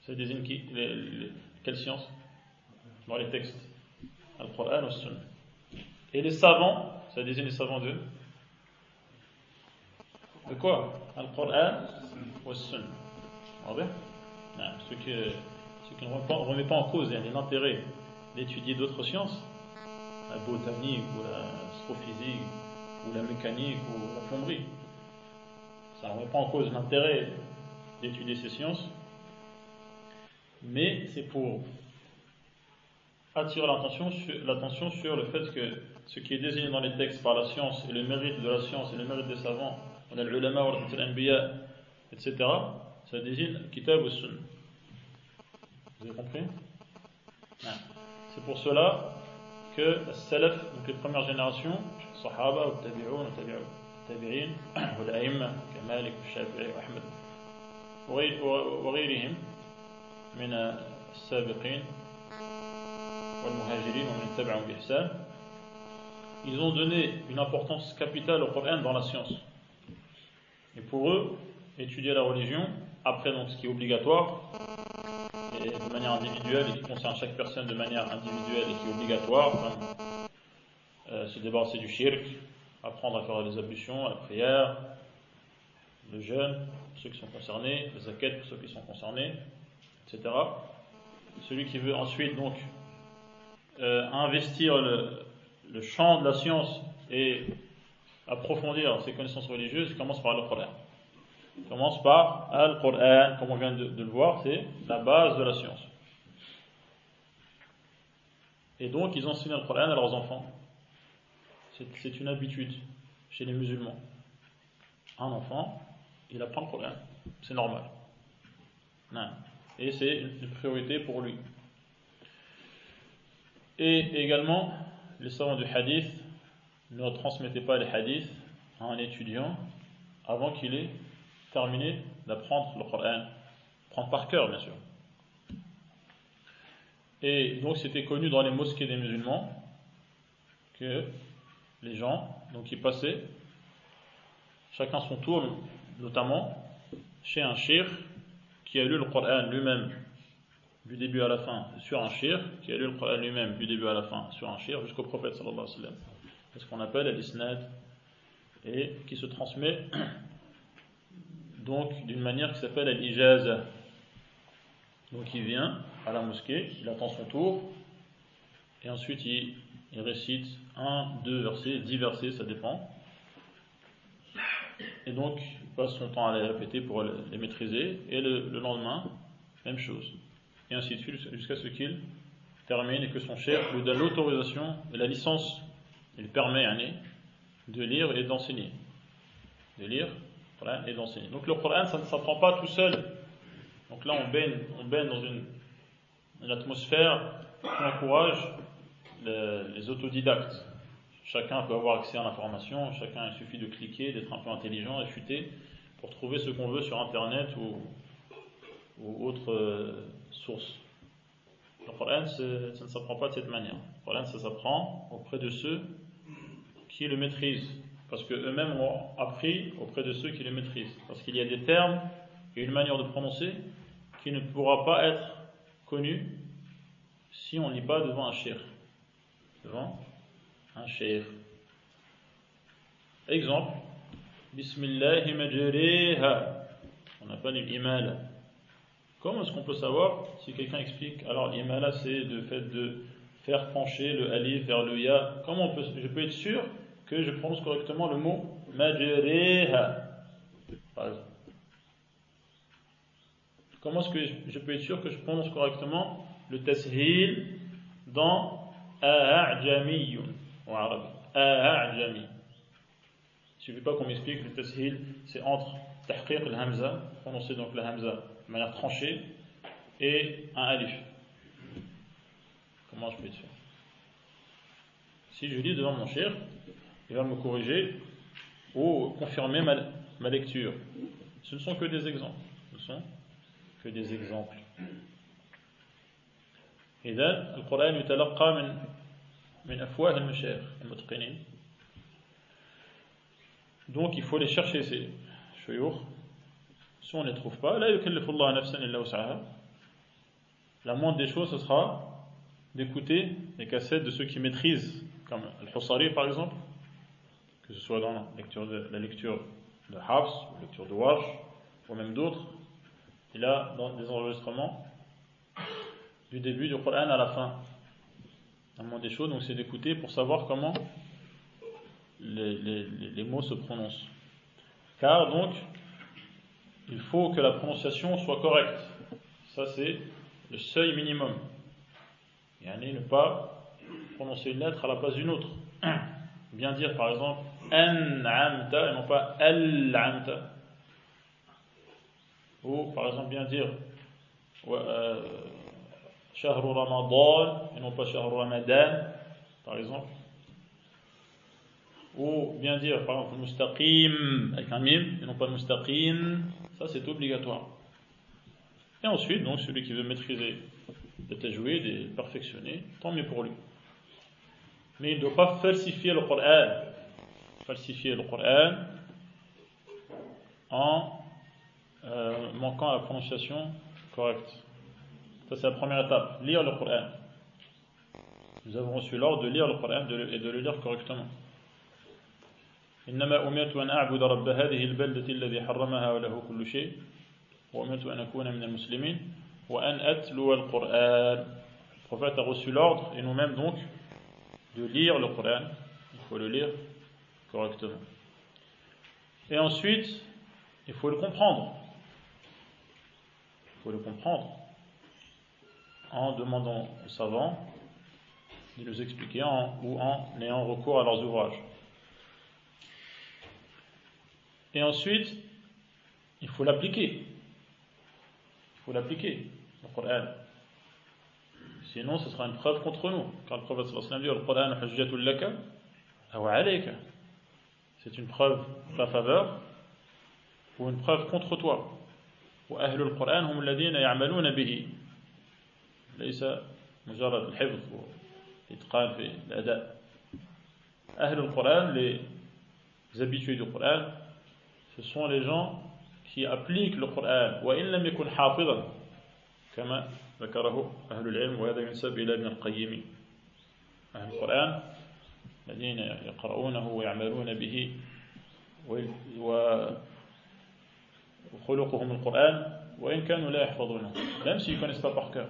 ça désigne qui? Quelle science? Dans les textes. Al-Qur'an ou Sunnah. Et les savants, ça désigne les savants de quoi? Al-Qur'an ou Sunnah. Ce qui ne remet pas en cause l'intérêt d'étudier d'autres sciences, la botanique ou l'astrophysique ou la mécanique ou la plomberie. Ça ne remet pas en cause l'intérêt d'étudier ces sciences, mais c'est pour attirer l'attention sur le fait que ce qui est désigné dans les textes par la science et le mérite de la science et le mérite des savants, on a l'ulama, l'anbiya, etc., ça désigne kitab ou sunnah. Vous avez compris? C'est pour cela que les salaf, donc les premières générations, sahaba, ou tabi'un, tabi'in, ou l'a'imma, Malik, Shafi'i, Ahmed, وغيرهم من السابقين والمهاجرين ومن تبعهم بإحسان, ils ont donné une importance capitale au Coran dans la science. Et pour eux, étudier la religion, après donc ce qui est obligatoire, et de manière individuelle, et qui concerne chaque personne de manière individuelle et qui est obligatoire, comme se débarrasser du shirk, apprendre à faire les ablutions, la prière, le jeûne, pour ceux qui sont concernés, les zakat pour ceux qui sont concernés, etc. Celui qui veut ensuite donc investir le champ de la science et approfondir ses connaissances religieuses, il commence par le Coran. Il commence par Al-Qur'an, comme on vient de le voir, c'est la base de la science. Et donc, ils enseignent le Coran à leurs enfants. C'est une habitude chez les musulmans. Un enfant, il apprend le Coran. C'est normal. Et c'est une priorité pour lui. Et également, les savants du hadith ne transmettaient pas les hadiths à un étudiant avant qu'il ait terminé d'apprendre le Coran, prendre par cœur bien sûr. Et donc c'était connu dans les mosquées des musulmans que les gens donc qui passaient chacun son tour, notamment chez un cheikh qui a lu le Coran lui-même du début à la fin sur un cheikh, qui a lu le Coran lui-même du début à la fin sur un cheikh jusqu'au prophète sallallahu alayhi wa sallam. C'est ce qu'on appelle al-isnad, et qui se transmet donc d'une manière qui s'appelle al-ijaza. Donc il vient à la mosquée, il attend son tour, et ensuite il récite 1, 2 versets, 10 versets, ça dépend. Et donc il passe son temps à les répéter pour les maîtriser, et le lendemain, même chose. Et ainsi de suite jusqu'à ce qu'il termine et que son cheikh lui donne l'autorisation et la licence, il permet de lire et d'enseigner. De lire et d'enseigner. Donc le Coran, ça ne s'apprend pas tout seul. Donc là on baigne dans une atmosphère qui encourage les autodidactes. Chacun peut avoir accès à l'information, il suffit de cliquer, d'être un peu intelligent et futé pour trouver ce qu'on veut sur internet ou autre source. Le Coran, ça ne s'apprend pas de cette manière. Le Coran, ça s'apprend auprès de ceux qui le maîtrisent, parce qu'eux-mêmes ont appris auprès de ceux qui le maîtrisent. Parce qu'il y a des termes et une manière de prononcer qui ne pourra pas être connue si on ne lit pas devant un cheikh. Devant un cheikh. Exemple, Bismillahi majriha. On appelle l'imala. Comment est-ce qu'on peut savoir si quelqu'un explique, alors l'imala c'est le fait de faire pencher le alif vers le ya. Comment je peux être sûr que je prononce correctement le mot majriha, par exemple? Comment est-ce que je peux être sûr que je prononce correctement le tashil dans a'jamiyun en arabe? A'jami. Il suffit pas qu'on m'explique le tashil, c'est entre tahqiq le hamza, prononcer donc le hamza de manière tranchée, et un alif. Comment je peux être sûr? Si je lis devant mon cheikh, il va me corriger ou confirmer ma lecture. Ce ne sont que des exemples. إذا القرآن يتلقى من أفواه المشايخ المتقنين. Donc il faut les chercher ces shuyukh. Si on ne les trouve pas, la yukallifu Allah nafsan illa wus'aha. La moindre des choses, ce sera d'écouter les cassettes de ceux qui maîtrisent, comme Al-Husari par exemple, que ce soit dans la lecture de Hafs, la lecture de Warsh, ou même d'autres. Il a dans des enregistrements du début du Coran à la fin. La moindre des choses, donc c'est d'écouter pour savoir comment les mots se prononcent. Car donc, il faut que la prononciation soit correcte. Ça c'est le seuil minimum. Yani ne pas prononcer une lettre à la place d'une autre. Bien dire par exemple an'amta et non pas al'amta. Ou par exemple bien dire shahru ramadan et non pas shahru ramadan par exemple. Ou bien dire par exemple mustaqim avec un mim et non pas mustaqim. Ça c'est obligatoire. Et ensuite donc celui qui veut maîtriser le tajwid et le perfectionner, tant mieux pour lui. Mais il ne doit pas falsifier le Coran. Falsifier le Coran en manquant à la prononciation correcte. Ça c'est la première étape, lire le Coran. Nous avons reçu l'ordre de lire le Coran et de le lire correctement. إنما أمرت أن أعبد رب هذه البلدة الذي حرمها وله كل شيء وأمرت أن أكون من المسلمين وأن أتلو القرآن. Le prophète a reçu l'ordre, et nous-mêmes donc, de lire le Coran. Il faut le lire correctement. Et ensuite, il faut le comprendre. Il faut le comprendre en demandant aux savants de nous expliquer ou en ayant recours à leurs ouvrages. Et ensuite, il faut l'appliquer. Il faut l'appliquer, le Coran. Sinon, ce sera une preuve contre nous. Car le prophète sallallahu alayhi wa sallam dit Al-Qur'an hujjatul laka aw alayka. C'est une preuve en ta faveur ou une preuve contre toi. Wa ahlul Qur'an hum alladhina ya'maluna bihi. Laysa mujarrad al-hifz wa l'itqan fi l'ada. Ahlul Qur'an, les habitués du Coran, ce sont les gens qui appliquent le Coran. Wa in lam yakun hafizan kama ذكره أهل العلم وهذا ينسب إلى ابن القيم. أهل القرآن الذين يقرؤونه ويعملون به وخلقهم القرآن وإن كانوا لا يحفظونه, même s'ils ne connaissent pas par cœur,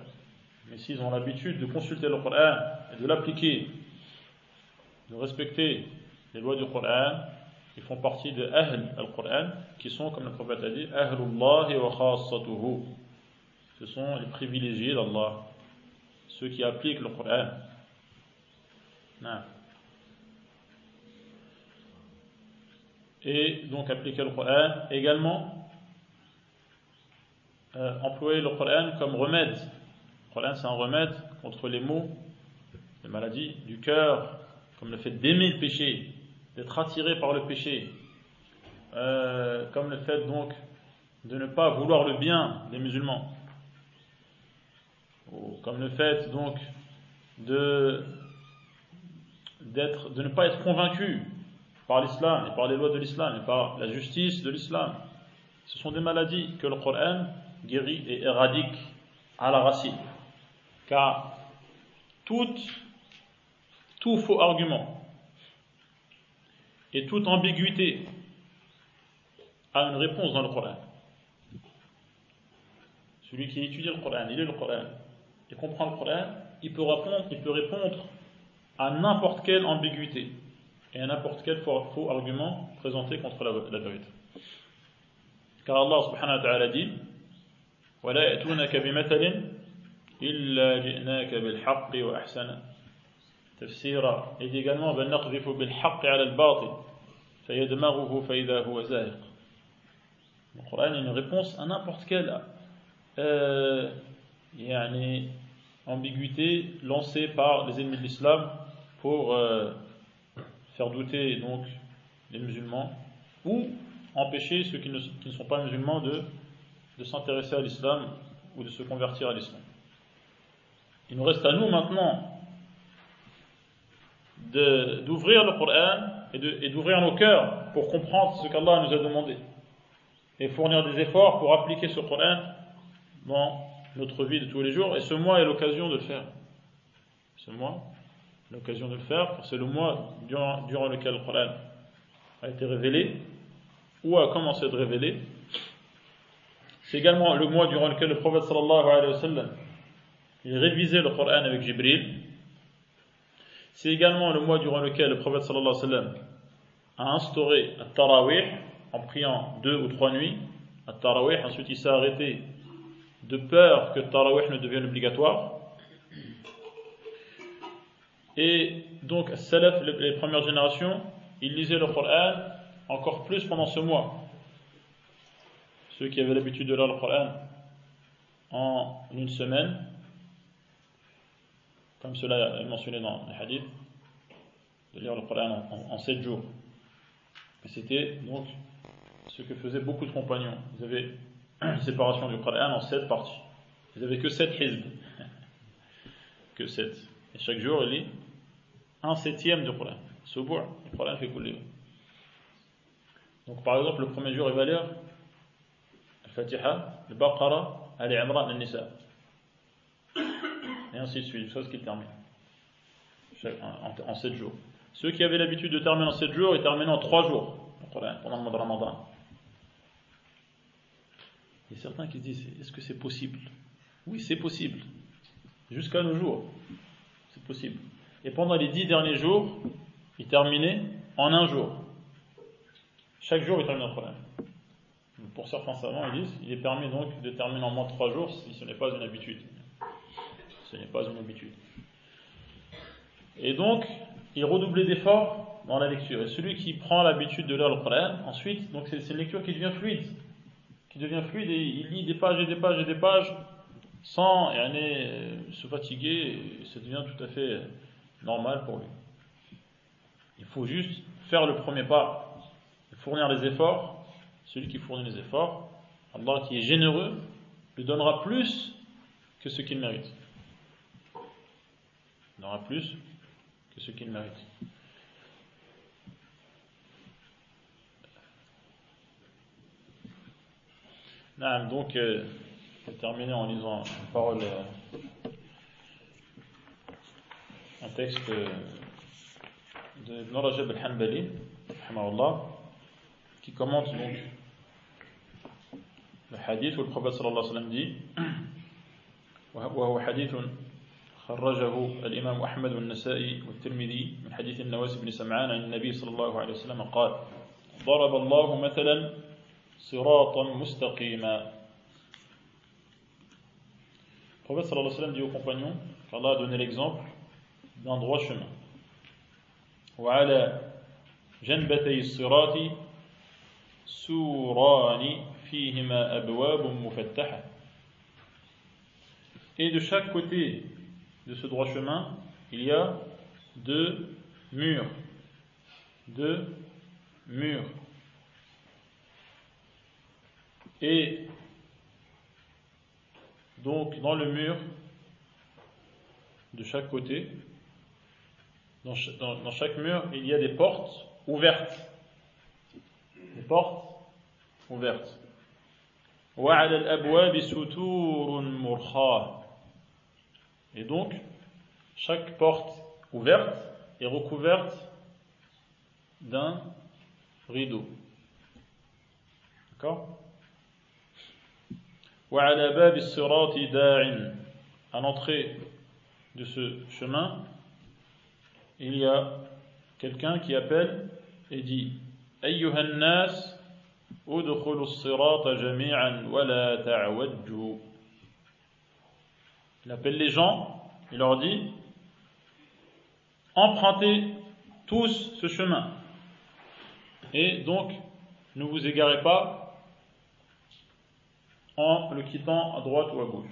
mais s'ils ont l'habitude de consulter le Coran et de l'appliquer, de respecter les lois du Coran, ils font partie de Ahl al-Qur'an, qui sont, comme le prophète a dit, Ahlullahi wa khassatuhu. Ce sont les privilégiés d'Allah, ceux qui appliquent le Coran. Non. Et donc appliquer le Coran, également employer le Coran comme remède. Le Coran c'est un remède contre les maux, les maladies du cœur, comme le fait d'aimer le péché, d'être attiré par le péché, comme le fait donc de ne pas vouloir le bien des musulmans, ou comme le fait donc de ne pas être convaincu par l'islam et par les lois de l'islam et par la justice de l'islam. Ce sont des maladies que le Coran guérit et éradique à la racine, car tout faux argument et toute ambiguïté a une réponse dans le Coran. Celui qui étudie le Coran, il lit le Coran et comprend le Coran, il peut répondre à n'importe quelle ambiguïté et à n'importe quel faux argument présenté contre la vérité. Car Allah subhanahu wa ta'ala dit وَلَا يَأْتُونَكَ بِمَثَلٍ إِلَّا جِئْنَاكَ بِالْحَقِّ وَأَحْسَنَ تفسيرا. Il dit également بَلْ نَقْذِفُ بِالْحَقِّ عَلَى الْبَاطِلِ فَيَدْمَغُهُ فَإِذَا هُوَ زَاهِقٌ. Le Coran est une réponse à n'importe quelle ambiguïté lancée par les ennemis de l'islam pour faire douter donc les musulmans ou empêcher ceux qui ne sont pas musulmans de s'intéresser à l'islam ou de se convertir à l'islam. Il nous reste à nous maintenant d'ouvrir le Coran et d'ouvrir nos cœurs pour comprendre ce qu'Allah nous a demandé. et fournir des efforts pour appliquer ce Coran dans notre vie de tous les jours. Et ce mois est l'occasion de le faire. Ce mois, l'occasion de le faire, car c'est le mois durant lequel le Coran a été révélé, ou a commencé de révéler. C'est également le mois durant lequel le prophète sallallahu alayhi wa sallam il révisait le Coran avec Jibril. C'est également le mois durant lequel le prophète sallallahu alayhi wa sallam a instauré at-tarawih en priant 2 ou 3 nuits. At-tarawih, ensuite il s'est arrêté de peur que le tarawih ne devienne obligatoire. Et donc, salaf, les premières générations, ils lisaient le Coran encore plus pendant ce mois. Ceux qui avaient l'habitude de lire le Coran en une semaine, comme cela est mentionné dans les hadiths, de lire le Coran en 7 jours. Et c'était donc ce que faisaient beaucoup de compagnons. Ils avaient une séparation du Coran en 7 parties. Ils n'avaient que 7 hizb. Que 7. Et chaque jour, il lit 1/7 du Coran. Subu', le Coran fait couler. Donc par exemple, le premier jour, il va lire Al-Fatiha, Al-Baqarah, Al-Imran, Al-Nisa. Et ainsi de suite, jusqu'à ce qu'il termine. En 7 jours. Ceux qui avaient l'habitude de terminer en 7 jours, ils terminaient en 3 jours, pendant le mois de Ramadan. Il y a certains qui se disent, est-ce que c'est possible? Oui, c'est possible. Jusqu'à nos jours, c'est possible. Et pendant les 10 derniers jours, ils terminaient en 1 jour. Chaque jour, ils terminaient un problème. Pour certains savants, ils disent, il est permis donc de terminer en moins de 3 jours si ce n'est pas une habitude. Ce n'est pas une habitude. Et donc, il redoublait d'efforts dans la lecture. Et celui qui prend l'habitude de lire le Coran, ensuite, donc c'est une lecture qui devient fluide. Et il lit des pages et des pages et des pages sans se fatiguer, et ça devient tout à fait normal pour lui. Il faut juste faire le premier pas, fournir les efforts. Celui qui fournit les efforts, Allah qui est généreux, lui donnera plus que ce qu'il mérite. Il donnera plus que ce qu'il mérite. Donc, je vais terminer en lisant une parole, un texte de Ibn Rajab al-Hanbali, qui commente donc le hadith où le prophète sallallahu alayhi wa sallam dit وهو حديث خرجه الإمام أحمد والنسائي والترمذي من حديث النواس بن سمعان عن النبي صلى الله عليه وسلم قال ضرب الله مثلا صراطا مستقيما. Le prophète sallallahu alayhi wa sallam dit aux compagnons qu'Allah a donné l'exemple d'un droit chemin. وعلى جنبتي الصراط سوران فيهما أبواب مفتحة. Et de chaque côté de ce droit chemin, il y a 2 murs. 2 murs. Et donc dans le mur de chaque côté, dans chaque mur, il y a des portes ouvertes. Des portes ouvertes. وعلى الأبواب ستور مرخاة. Et donc, chaque porte ouverte est recouverte d'un rideau. D'accord? وعلى باب الصراط داع. À l'entrée de ce chemin, il y a quelqu'un qui appelle et dit أيها الناس ادخلوا الصراط جميعا ولا تعوجوا. Il appelle les gens, il leur dit empruntez tous ce chemin et donc ne vous égarez pas en le quittant à droite ou à gauche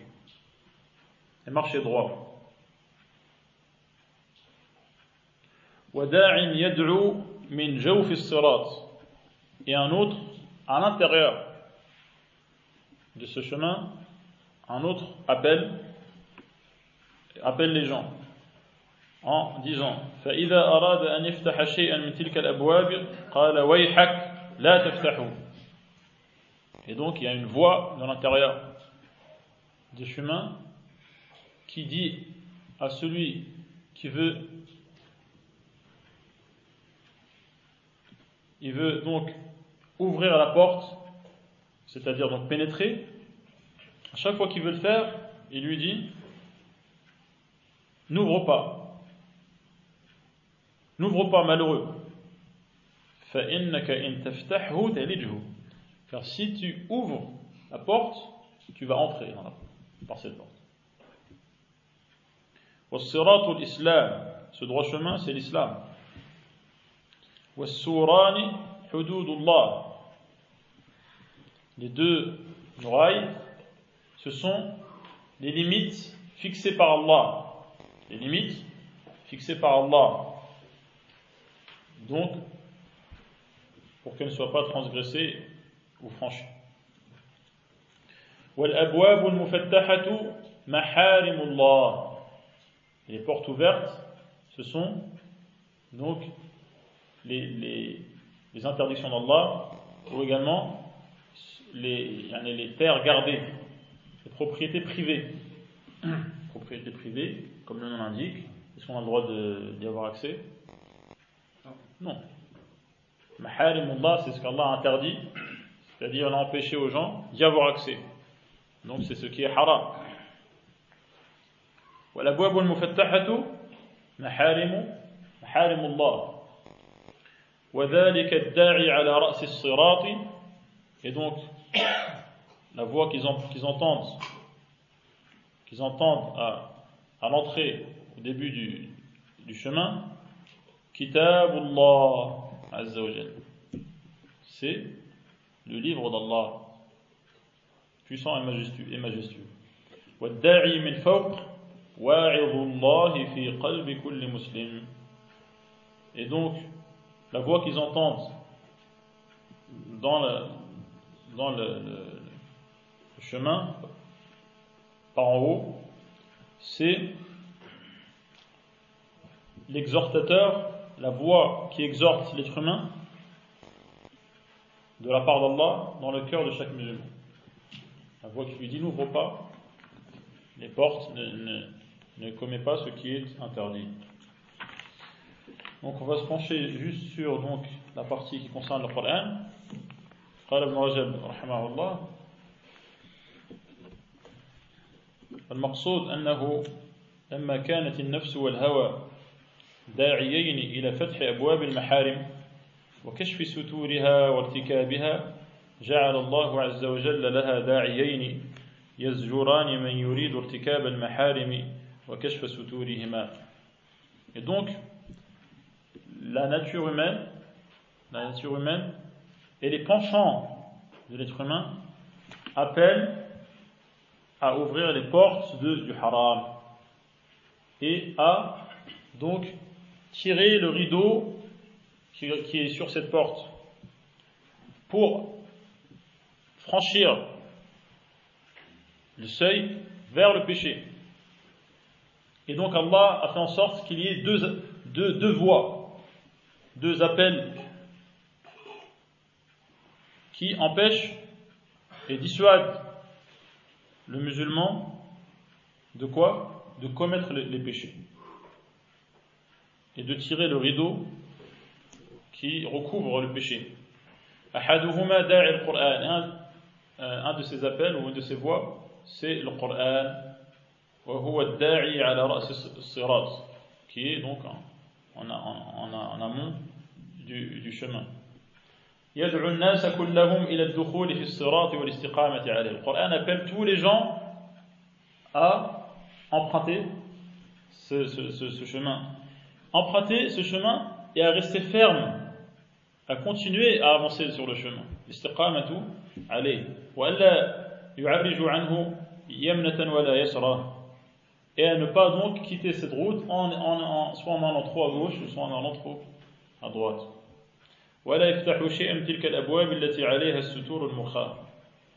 et marchez droit. وَدَاعٍ يَدْعُو مِنْ جَوْفِ الصِّرَاطِ. Et un autre à l'intérieur de ce chemin, un autre appelle les gens en disant فَإِذَا أَرَادَ أَنْ يَفْتَحَ شَيْئًا مِنْ تِلْكَ الْأَبْوَابِ قَالَ وَيْحَكْ لَا تَفْتَحُوا. Et donc il y a une voix dans l'intérieur des chemins qui dit à celui qui veut, il veut donc ouvrir la porte, c'est-à-dire donc pénétrer, à chaque fois qu'il veut le faire, il lui dit n'ouvre pas, malheureux. فَإِنَّكَ إِن تَفْتَحْهُ تَلِجْهُ. Car si tu ouvres la porte, tu vas entrer par cette porte. وَالصِّرَاطُ الْإِسْلَامِ. Ce droit chemin, c'est l'islam. وَالسُّورَانِ حُدُودُ اللَّهِ. Les deux murailles, ce sont les limites fixées par Allah. Les limites fixées par Allah. Donc, pour qu'elles ne soient pas transgressées ou franchies. وَالْأَبْوَابُ الْمُفَتَّحَةُ مَحَارِمُ اللَّهِ. Les portes ouvertes, ce sont donc les interdictions d'Allah, ou également les terres gardées, les propriétés privées. Propriétés privées, comme le nom l'indique, est-ce qu'on a le droit d'y avoir accès? Non. Maharimullah, c'est ce qu'Allah a interdit, c'est-à-dire on a empêché aux gens d'y avoir accès. Donc c'est ce qui est haram. والأبواب المفتحة محارم الله وذلك الداعي على رأس الصراط. Et donc la voix qu'ils entendent à l'entrée, au début du chemin, Kitabullah Azza wa Jal, c'est le livre d'Allah puissant et majestueux. والداعي من فوق واعظ الله في قلب كل مسلم. Et donc la voix qu'ils entendent dans le chemin par en haut, c'est l'exhortateur, la voix qui exhorte l'être humain de la part d'Allah dans le cœur de chaque musulman. La voix qui lui dit n'ouvre pas les portes, ne commets pas ce qui est interdit. Donc on va se pencher juste sur donc la partie qui concerne le Coran. قال ابن رجب رحمه الله: المقصود أنه لما كانت النفس والهوى داعيين إلى فتح أبواب المحارم وكشف ستورها وارتكابها جعل الله عز وجل لها داعيين يزجران من يريد ارتكاب المحارم وكشف ستورهما. Et donc la nature humaine et les penchants de l'être humain appellent à ouvrir les portes du haram et à donc tirer le rideau qui est sur cette porte pour franchir le seuil vers le péché. Et donc Allah a fait en sorte qu'il y ait deux voies, deux appels qui empêchent et dissuadent le musulman de quoi? De commettre les péchés et de tirer le rideau qui recouvre le péché. أحدهما داعي القرآن. Un de ces appels ou une de ces voix, c'est le Coran. وهو الداعي على رأس الصراط, qui est donc en amont du chemin. يدعو الناس كلهم إلى الدخول في الصراط والاستقامة عليه. Le Coran appelle tous les gens à emprunter ce chemin. Emprunter ce chemin et à rester ferme, à continuer à avancer sur le chemin. الاستقامة عليه وألا يعرج عنه يمنة ولا يسرى. Et à ne pas donc quitter cette route soit en allant trop à gauche, soit en allant trop à droite. ولا يفتح شيئا من تلك الأبواب التي عليها الستور المخاة.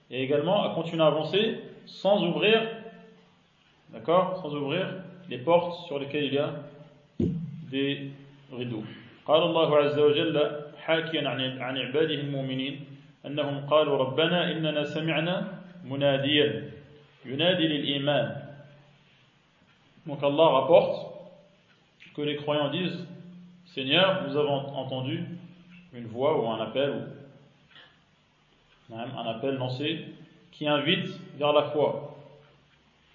Et également à continuer à avancer sans ouvrir, d'accord, sans ouvrir les portes sur lesquelles il y a des rideaux. قال الله عز وجل حاكيا عن عباده المؤمنين أنهم قالوا ربنا إننا سمعنا مناديا ينادي للإيمان. Donc Allah rapporte que les croyants disent Seigneur, nous avons entendu une voix ou un appel lancé qui invite vers la foi.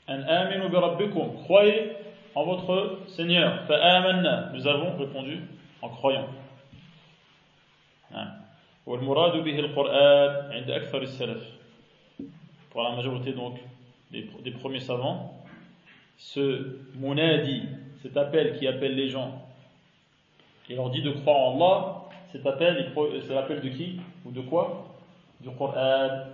An aminu bi rabbikum, croyez en votre Seigneur. Fa amanna, nous avons répondu en croyant. Wal muradu bihi al-Qur'an 'inda akthar as-salaf. Pour la majorité donc des premiers savants, ce munadi, cet appel qui appelle les gens et leur dit de croire en Allah, cet appel, c'est l'appel de qui ou de quoi? Du Qur'an.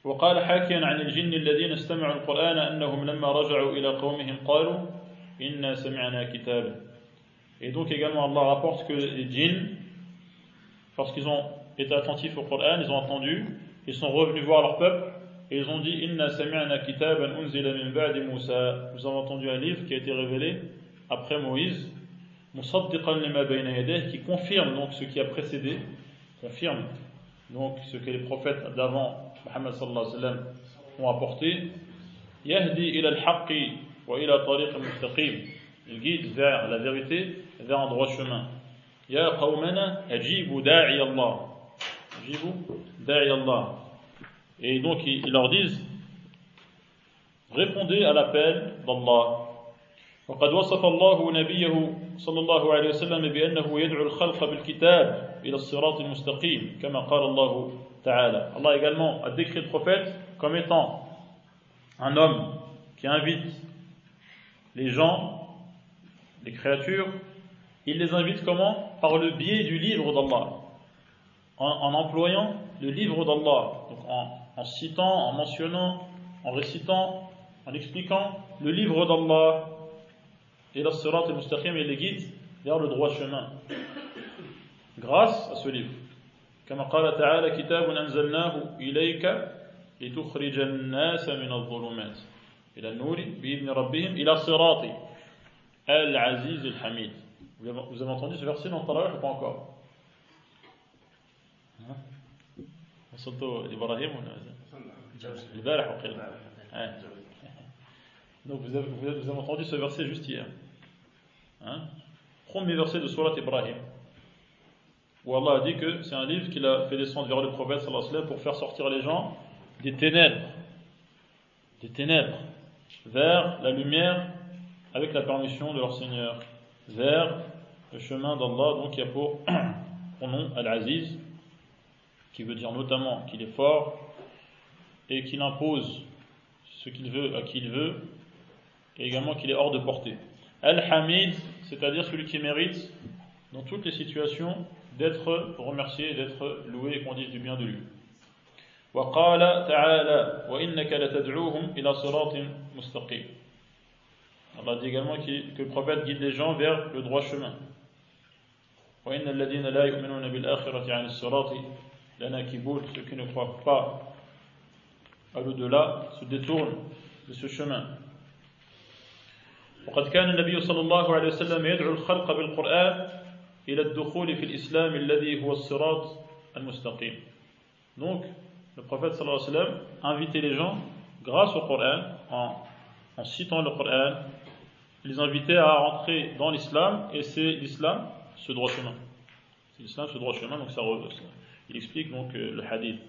وقال حاكيا عن الجن الذين استمعوا القرآن أنهم لما رجعوا إلى قومهم قالوا إنا سمعنا كتابا. Et donc également Allah rapporte que les djinns, lorsqu'ils ont été attentifs au Coran, ils ont entendu, ils sont revenus voir leur peuple et ils ont dit Inna sami'na kitaban unzila min ba'di Musa. Nous avons entendu un livre qui a été révélé après Moïse, musaddiqan lima bayna yadayhi, qui confirme donc ce qui a précédé, confirme donc ce que les prophètes d'avant Muhammad sallallahu alayhi wa sallam ont apporté. Yahdi ila al-haqqi wa ila tariq mustaqim. Il guide vers la vérité, vers un droit chemin. Ya qawmana ajibu da'i Allah. Ajibu da'i Allah. Et donc ils leur disent répondez à l'appel d'Allah. وقد وصف الله نبيه صلى الله عليه وسلم بأنه يدعو الخلق بالكتاب إلى الصراط المستقيم كما قال الله تعالى. Allah également a décrit le prophète comme étant un homme qui invite les gens, les créatures. Il les invite comment? Par le biais du livre d'Allah, en employant le livre d'Allah, donc en citant, en mentionnant, en récitant, en expliquant le livre d'Allah. Et la sirat al-mustaqim, il les guide vers le droit chemin grâce à ce livre. كما قال تعالى كتاب أنزلناه إليك لتخرج الناس من الظلمات إلى النور بإذن ربهم إلى صراط العزيز الحميد. Vous avez entendu ce verset dans le Tarawih ou pas encore? وصلتوا إبراهيم البارح وقيل. Donc vous avez entendu ce verset juste hier. Premier verset de Surat Ibrahim, où Allah a dit que c'est un livre qu'il a fait descendre vers le prophète sallallahu alayhi wa sallam pour faire sortir les gens des ténèbres vers la lumière avec la permission de leur Seigneur, vers le chemin d'Allah, donc qui a pour nom Al-Aziz, qui veut dire notamment qu'il est fort et qu'il impose ce qu'il veut à qui il veut, et également qu'il est hors de portée. Al-Hamid, c'est-à-dire celui qui mérite dans toutes les situations d'être remercié, d'être loué et qu'on dise du bien de lui. وقال تعالى وإنك لتدعوهم إلى صراط مستقيم. Allah dit également que le prophète guide les gens vers le droit chemin. وإن الذين لا يؤمنون بالآخرة عن الصراط لناكبون. Ceux qui ne croient pas à l'au-delà se détournent de ce chemin. وقد كان النبي صلى الله عليه وسلم يدعو الخلق بالقرآن إلى الدخول في الإسلام الذي هو الصراط المستقيم. Donc, le prophète sallallahu alayhi wa sallam invitait les gens, grâce au Coran, en citant le Coran, les invitait à rentrer dans l'islam, et c'est l'islam, ce droit chemin. C'est l'islam, ce droit chemin, donc ça il explique donc le hadith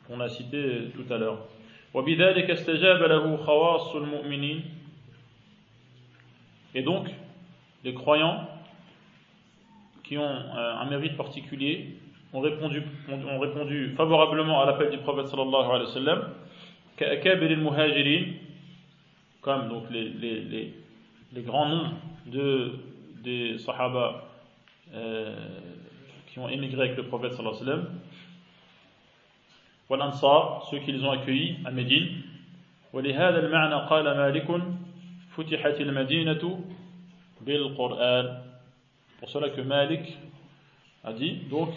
qu'on a cité tout à l'heure. وبذلك استجاب له خواص المؤمنين. Et donc, les croyants qui ont un mérite particulier ont répondu favorablement à l'appel du prophète sallallahu alayhi wa sallam, كأكابر المهاجرين, comme donc les grands noms des sahaba qui ont émigré avec le prophète sallallahu alayhi wa sallam, والأنصار, ceux qui les ont accueillis à Médine. ولهذا المعنى قال مالك فتحت المدينة بالقرآن. Pour cela que Malik a dit, donc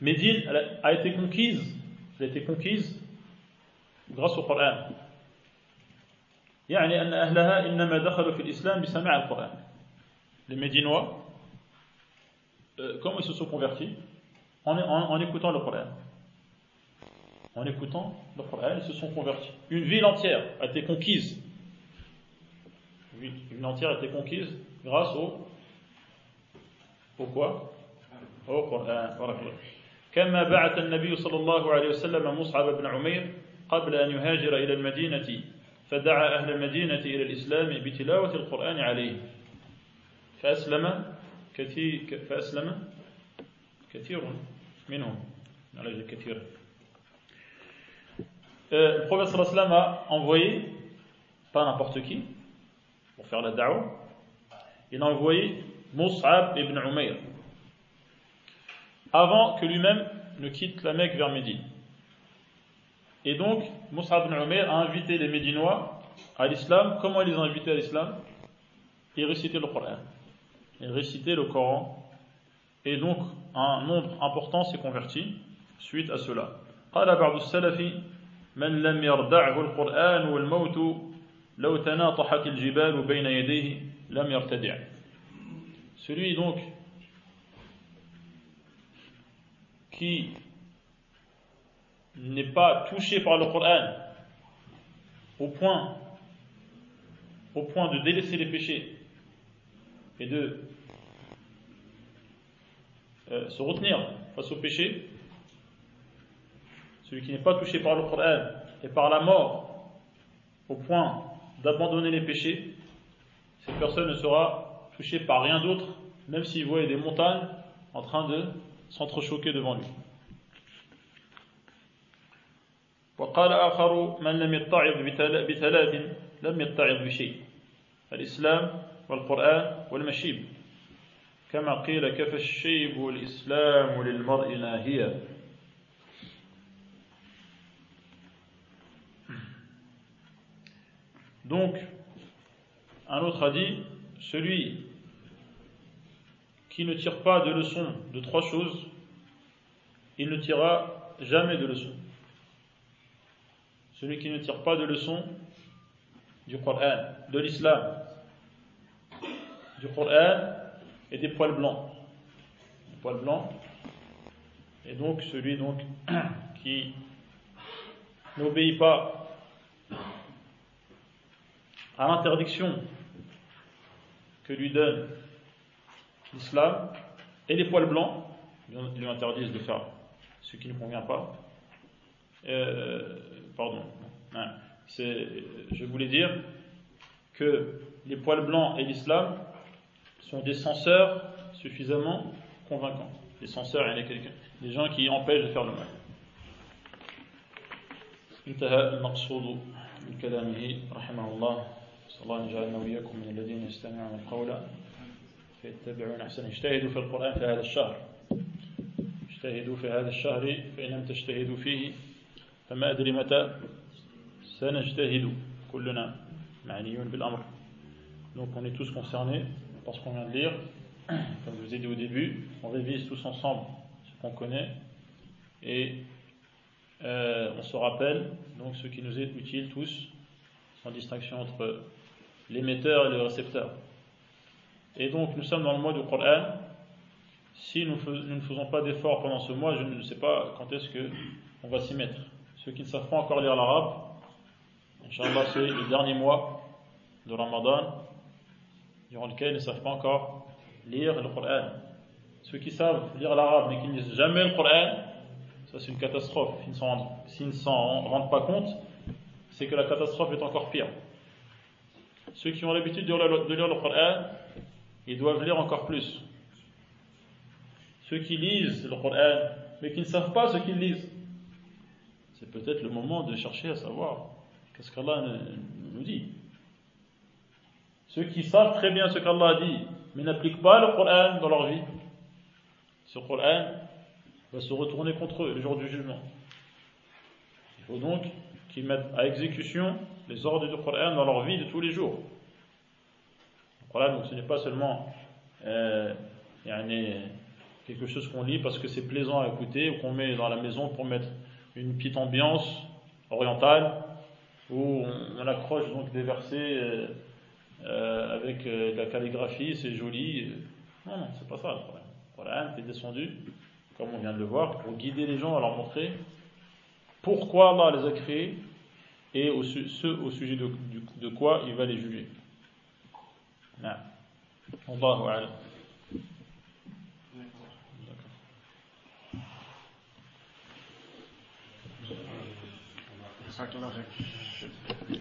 Médine a été conquise grâce au Coran. يعني أن أهلها إنما دخلوا في الإسلام بسماع القرآن. Les Médinois comment ils se sont convertis? En écoutant le Coran. En écoutant le Coran, ils se sont convertis. Une ville entière a été conquise. Une ville entière a été conquise grâce au quoi? Au Coran. كما بعث النبي صلى الله عليه وسلم مصعب بن عمير قبل أن يهاجر إلى المدينة فدعا أهل المدينة إلى الإسلام بتلاوة القرآن عليه فأسلم كثير منهم. كثير. Le prophète sallallahu alayhi wa sallam a envoyé, pas n'importe qui, pour faire la da'wa, il a envoyé Mus'ab ibn Umayr, avant que lui-même ne quitte la Mecque vers Médine. Et donc, Mus'ab ibn Umayr a invité les Médinois à l'islam. Comment il les a invités à l'islam? Il récitait le Coran. Il récitait le Coran. Et donc, un nombre important s'est converti suite à cela. قال بعض السلف من لم يردعه القرآن والموت لو تناطحت الجبال بين يديه لم يرتدع. Celui donc qui n'est pas touché par le Coran au point de délaisser les péchés et de se retenir face aux péchés, celui qui n'est pas touché par le Coran et par la mort au point d'abandonner les péchés, cette personne ne sera touchée par rien d'autre, même s'il voyait des montagnes en train de s'entrechoquer devant lui. وقال آخر من لم يتعظ بثلاث لم يتعظ بشيء الإسلام والقرآن والمشيب كما قيل كفى الشيب والإسلام للمرء ناهيا. Donc, un autre a dit, celui qui ne tire pas de leçon de trois choses, il ne tirera jamais de leçon. Celui qui ne tire pas de leçon du Coran, de l'islam, du Coran et des poils blancs. Des poils blancs. Et donc, celui donc qui n'obéit pas à l'interdiction que lui donne l'islam et les poils blancs, ils lui interdisent de faire ce qui ne convient pas. Je voulais dire que les poils blancs et l'islam sont des censeurs suffisamment convaincants. Les censeurs, il y en a quelqu'un, des gens qui empêchent de faire le mal. انتهى المقصود من كلامه رحمه الله. صلى الله أن يجعلنا وإياكم من الذين يستمعون القول فيتبعون أحسنه. اجتهدوا في القرآن في هذا الشهر. اجتهدوا في هذا الشهر فإن لم تجتهدوا فيه فما أدري متى سنجتهد كلنا معنيون بالأمر. Donc on est tous concernés par ce qu'on vient de lire. Comme je vous ai dit au début, on révise tous ensemble ce qu'on connaît et on se rappelle donc ce qui nous est utile tous, sans distinction entre l'émetteur et le récepteur. Et donc nous sommes dans le mois du Coran. Si nous ne faisons pas d'efforts pendant ce mois, je ne sais pas quand est-ce qu'on va s'y mettre. Ceux qui ne savent pas encore lire l'arabe, Inch'Allah, c'est le dernier mois de Ramadan durant lequel ils ne savent pas encore lire le Coran. Ceux qui savent lire l'arabe mais qui ne lisent jamais le Coran, ça c'est une catastrophe. S'ils ne s'en rendent pas compte, c'est que la catastrophe est encore pire. Ceux qui ont l'habitude de lire le Coran, ils doivent lire encore plus. Ceux qui lisent le Coran mais qui ne savent pas ce qu'ils lisent, c'est peut-être le moment de chercher à savoir qu'est-ce qu'Allah nous dit. Ceux qui savent très bien ce qu'Allah a dit mais n'appliquent pas le Coran dans leur vie, ce Coran va se retourner contre eux le jour du jugement. Il faut donc qu'ils mettent à exécution les ordres du Coran dans leur vie de tous les jours. Le Coran, donc, ce n'est pas seulement quelque chose qu'on lit parce que c'est plaisant à écouter ou qu'on met dans la maison pour mettre une petite ambiance orientale où on accroche donc des versets avec de la calligraphie, c'est joli. Non, c'est pas ça le Coran. Le Coran est descendu, comme on vient de le voir, pour guider les gens à leur montrer pourquoi Allah les a créés et au sujet de quoi il va les juger. Allahu a'lam. D'accord.